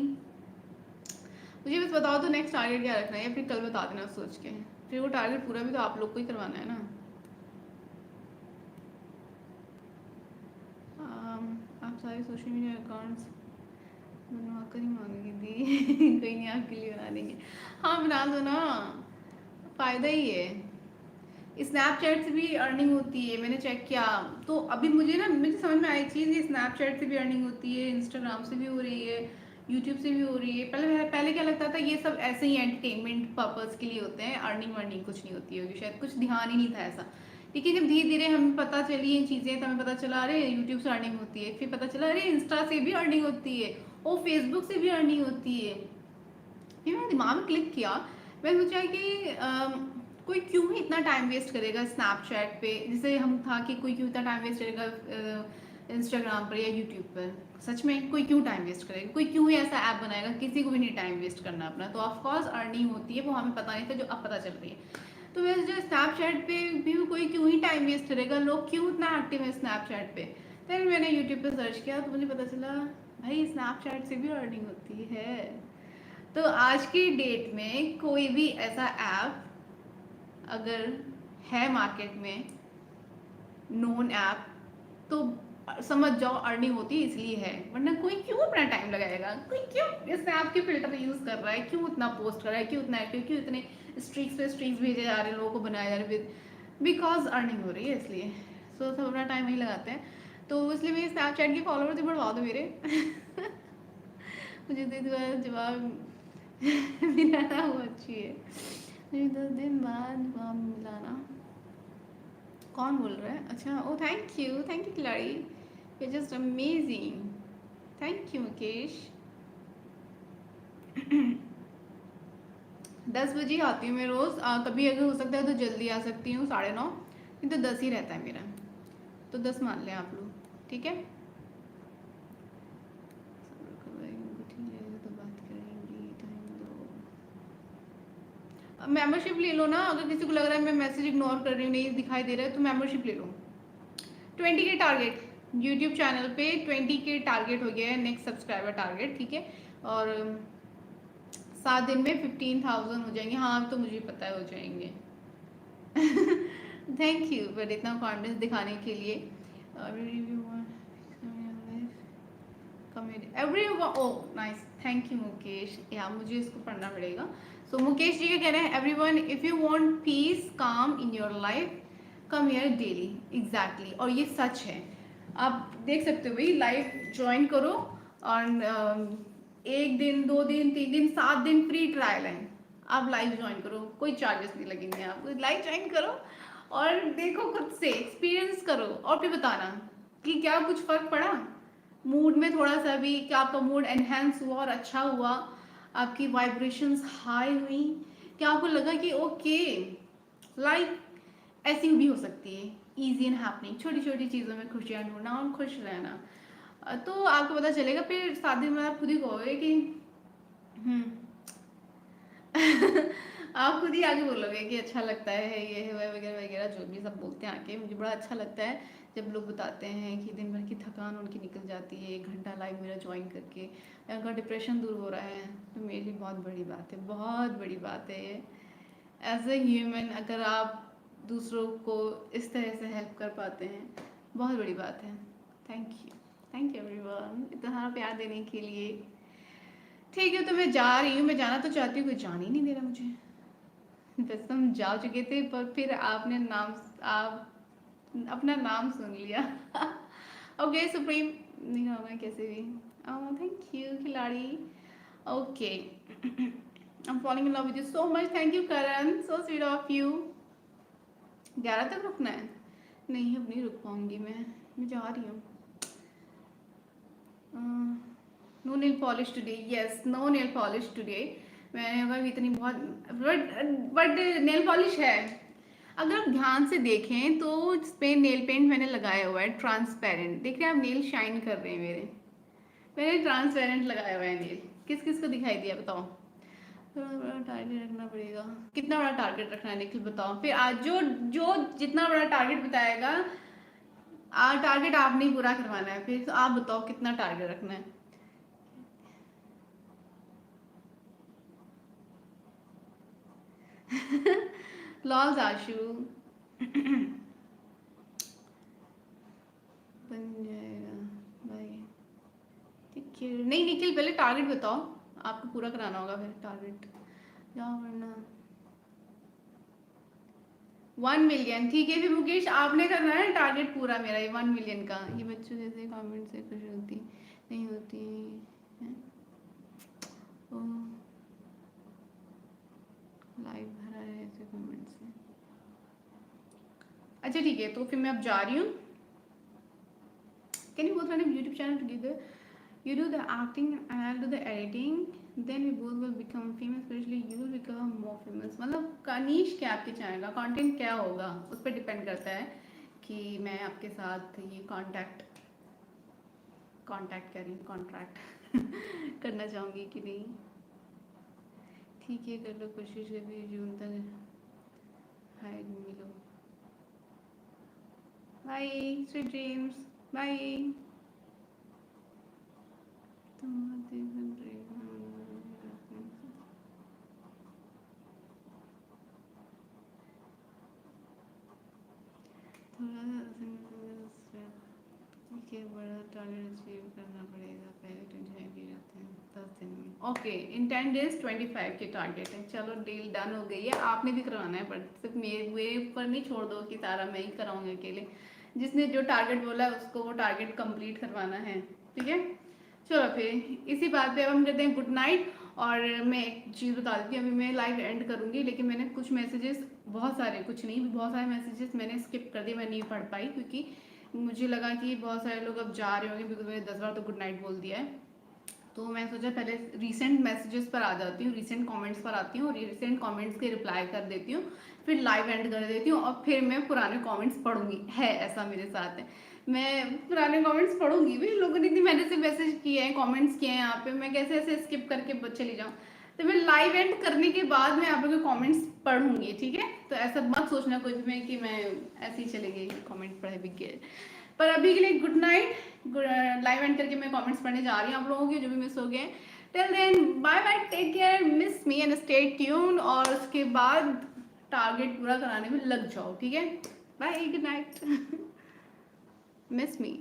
मुझे बस बताओ तो नेक्स्ट टारगेट क्या रखना है, या फिर कल बता देना सोच के, फिर वो टारगेट पूरा भी तो आप लोग को ही करवाना है ना। आप सारे सोशल मीडिया अकाउंट्स बनवा कर ही मांगेगी दी कोई नहीं, आपके लिए बना देंगे। हाँ बना दो ना, फ़ायदा ही है। स्नैपचैट से भी अर्निंग होती है, मैंने चेक किया। तो अभी मुझे समझ में आई चीज़, ये स्नैपचैट से भी अर्निंग होती है, इंस्टाग्राम से भी हो रही है, यूट्यूब से भी हो रही है। पहले पहले क्या लगता था ये सब ऐसे ही एंटरटेनमेंट पर्पज़ के लिए होते हैं, अर्निंग वर्निंग कुछ नहीं होती होगी, शायद कुछ ध्यान ही नहीं था ऐसा। लेकिन जब धीरे धीरे हमें पता चली ये चीज़ें, तो हमें पता चला अरे यूट्यूब से अर्निंग होती है, फिर पता चला अरे इंस्टा से भी अर्निंग होती है, और फेसबुक से भी अर्निंग होती है। फिर मेरे दिमाग में क्लिक किया, मैं सोचा कि कोई क्यों ही इतना टाइम वेस्ट करेगा स्नैपचैट पे, जैसे हम था कि कोई क्यों इतना टाइम वेस्ट करेगा इंस्टाग्राम पर या यूट्यूब पर। सच में कोई क्यों टाइम वेस्ट करेगा, कोई क्यों ही ऐसा ऐप बनाएगा, किसी को भी नहीं टाइम वेस्ट करना अपना। तो ऑफकोर्स अर्निंग होती है, वो हमें पता नहीं था, जो अब पता चल रही है। तो वैसे जो स्नैपचैट पे भी कोई क्यों ही टाइम वेस्ट करेगा, लोग क्यों इतना एक्टिव है स्नैपचैट पे। फिर मैंने यूट्यूब पे सर्च किया तो मुझे पता चला भाई स्नैपचैट से भी अर्निंग होती है। तो आज की डेट में कोई भी ऐसा ऐप अगर है मार्केट में, नोन ऐप, तो समझ जाओ अर्निंग होती है इसलिए है, वरना कोई क्यों अपना टाइम लगाएगा, कोई क्यों इस ऐप के फिल्टर यूज कर रहा है, क्यों उतना पोस्ट कर रहा है, क्यों उतना एक्टिव, क्यों इतने स्ट्रीक्स पे स्ट्रीक्स भेजे जा रहे हैं, लोगों को बनाए जा रहे हैं, बिकॉज अर्निंग हो रही है इसलिए। सो सब अपना टाइम वही लगाते हैं। तो इसलिए मेरे स्नैपचैट के फॉलोअर्स ही बढ़वा दो मेरे मुझे दे दो जवाब मिलाना वो अच्छी है। मुझे 10 दिन बाद वहाँ मिलाना। कौन बोल रहा है? अच्छा, ओ थैंक यू खिलाड़ी, you just amazing, thank you Mukesh. 10 बजे आती हूँ मैं रोज़, कभी अगर हो सकता है तो जल्दी आ सकती हूँ 9:30, नहीं तो 10 ही रहता है मेरा, तो 10 मान लें आप लोग, ठीक है। तो बात करेंगे, टाइम दो। मेंबरशिप ले लो ना, अगर किसी को लग रहा है मैं मैसेज इग्नोर कर रही हूँ, नहीं दिखाई दे रहा है, तो मेंबरशिप ले लो। 20 के टारगेट यूट्यूब चैनल पे, 20 के टारगेट हो गया है, नेक्स्ट सब्सक्राइबर टारगेट, ठीक है। और 7 दिन में 15,000 हो जाएंगे। हाँ तो मुझे पता है हो जाएंगे थैंक यू बट इतना कॉन्फिडेंस दिखाने के लिए। Every oh nice, thank you Mukesh, या मुझे इसको पढ़ना पड़ेगा। सो मुकेश जी का कहना है everyone if you want peace calm in your life come here daily. Exactly, और ये सच है। आप देख सकते हो भाई, लाइव ज्वाइन करो, और 1 दिन 2 दिन 3 दिन 7 दिन फ्री ट्रायल है। आप लाइव ज्वाइन करो, कोई चार्जेस नहीं लगेंगे, आपको लाइव ज्वाइन करो और देखो, खुद से एक्सपीरियंस करो, और फिर बताना कि क्या कुछ फर्क पड़ा मूड में, थोड़ा सा भी, क्या आपका मूड एनहेंस हुआ और अच्छा हुआ, आपकी वाइब्रेशंस हाई हुई, क्या आपको लगा कि ओके लाइफ ऐसी भी हो सकती है, इजी एंड हैपनिंग, छोटी छोटी चीज़ों में खुशियाँ ढूंढना और खुश रहना। तो आपको पता चलेगा, फिर शादी में आप खुद ही कहोगे कि आप खुद ही आगे बोलोगे कि अच्छा लगता है, ये है वगैरह वगैरह, जो भी सब बोलते हैं आके। मुझे बड़ा अच्छा लगता है जब लोग बताते हैं कि दिन भर की थकान उनकी निकल जाती है 1 घंटा लाइव मेरा ज्वाइन करके, या उनका डिप्रेशन दूर हो रहा है, तो मेरे लिए बहुत बड़ी बात है, बहुत बड़ी बात है ये। एज ए ह्यूमन अगर आप दूसरों को इस तरह से हेल्प कर पाते हैं, बहुत बड़ी बात है। थैंक यू एवरीवन इतना प्यार देने के लिए। ठीक है, तो मैं जा रही हूँ, मैं जाना तो चाहती हूँ, कोई जान ही नहीं दे रहा मुझे। वैसे हम जा चुके थे, पर फिर आप अपना नाम सुन लिया ओके सुप्रीम, नहीं होगा कैसे भी। थैंक यू खिलाड़ी, okay I am following in love with you so much, thank you Karan, so sweet of you. 11 तक रुकना है? नहीं अब नहीं रुक पाऊंगी, मैं जा रही हूँ। No nail polish today, yes no nail polish today. मैंने अगर इतनी बहुत बट नेल पॉलिश है, अगर आप ध्यान से देखें तो इस पे नेल पेंट मैंने लगाया हुआ है ट्रांसपेरेंट, देख रहे हैं आप, नेल शाइन कर रहे हैं मेरे, मैंने ट्रांसपेरेंट लगाया हुआ है नेल। किस किस को दिखाई दिया बताओ? थोड़ा बड़ा टारगेट रखना पड़ेगा। कितना बड़ा टारगेट रखना है निखिल बताओ, फिर आज जो जो जितना बड़ा टारगेट बताएगा टारगेट आपने ही पूरा करवाना है, फिर आप बताओ कितना टारगेट रखना है। लॉल आशु बन जाएगा भाई। ठीक है, नहीं निखिल पहले टारगेट बताओ, आपको पूरा कराना होगा फिर टारगेट। जाओ वरना 1 मिलियन, ठीक है फिर मुकेश आपने करना है टारगेट पूरा मेरा ये 1 मिलियन का। ये बच्चों जैसे कमेंट से खुश होती नहीं होती है। लाइव भरा है ऐसे कमेंट से। अच्छा ठीक है, तो फिर मैं अब जा रही हूँ। Can you both run YouTube channel together? You do the acting and I'll do the editing, then we both will become famous, especially you will become more famous। मतलब का नीश क्या आपके चैनल का कंटेंट क्या होगा उस पर डिपेंड करता है कि मैं आपके साथ ये कॉन्टैक्ट करें कॉन्ट्रैक्ट करना चाहूँगी कि नहीं। ठीक है कर लो कोशिश, कभी जून तक हाय मिलो। Bye sweet dreams, bye. बड़ा टारगेट अचीव करना पड़ेगा, पहले 25 के रहते हैं 10 दिन में। ओके इन 10 डेज 25 के टारगेट है। चलो डील डन हो गई है। आपने भी करवाना है, पर सिर्फ मेरे ऊपर नहीं छोड़ दो कि सारा मैं ही कराऊंगी अकेले। जिसने जो टारगेट बोला है उसको वो टारगेट कंप्लीट करवाना है, ठीक है। चलो फिर इसी बात पे अब हम करते हैं गुड नाइट। और मैं एक चीज़ बता देती हूँ, अभी मैं लाइव एंड करूँगी, लेकिन मैंने कुछ मैसेजेस, बहुत सारे, कुछ नहीं बहुत सारे मैसेजेस मैंने स्किप कर दिए, मैं नहीं पढ़ पाई क्योंकि मुझे लगा कि बहुत सारे लोग अब जा रहे होंगे, बिकॉज मैंने 10 बार तो गुड नाइट बोल दिया है। तो मैं सोचा पहले रीसेंट मैसेजेस पर आ जाती हूँ, रीसेंट कमेंट्स पर आती हूँ, रीसेंट कमेंट्स के रिप्लाई कर देती हूँ, फिर लाइव एंड कर देती हूँ और फिर मैं पुराने कमेंट्स पढ़ूंगी। है ऐसा मेरे साथ है, मैं पुराने कमेंट्स पढ़ूंगी भी। लोगों ने इतनी मैंने से मैसेज किए हैं, कमेंट्स किए हैं यहाँ पे, मैं कैसे ऐसे स्किप करके चली जाऊँ। तो मैं लाइव एंड करने के बाद मैं आप लोगों के कमेंट्स पढ़ूंगी, ठीक है। तो ऐसा मत सोचना कुछ में कि मैं ऐसे ही चली गई कमेंट पढ़े भी गए। पर अभी के लिए गुड नाइट। लाइव एंड करके मैं कमेंट्स पढ़ने जा रही हूँ आप लोगों के जो भी मिस हो गए। Till then bye bye, take care, miss me and stay tune. और उसके बाद टारगेट पूरा कराने में लग जाओ, ठीक है। Bye good night. मिस मी।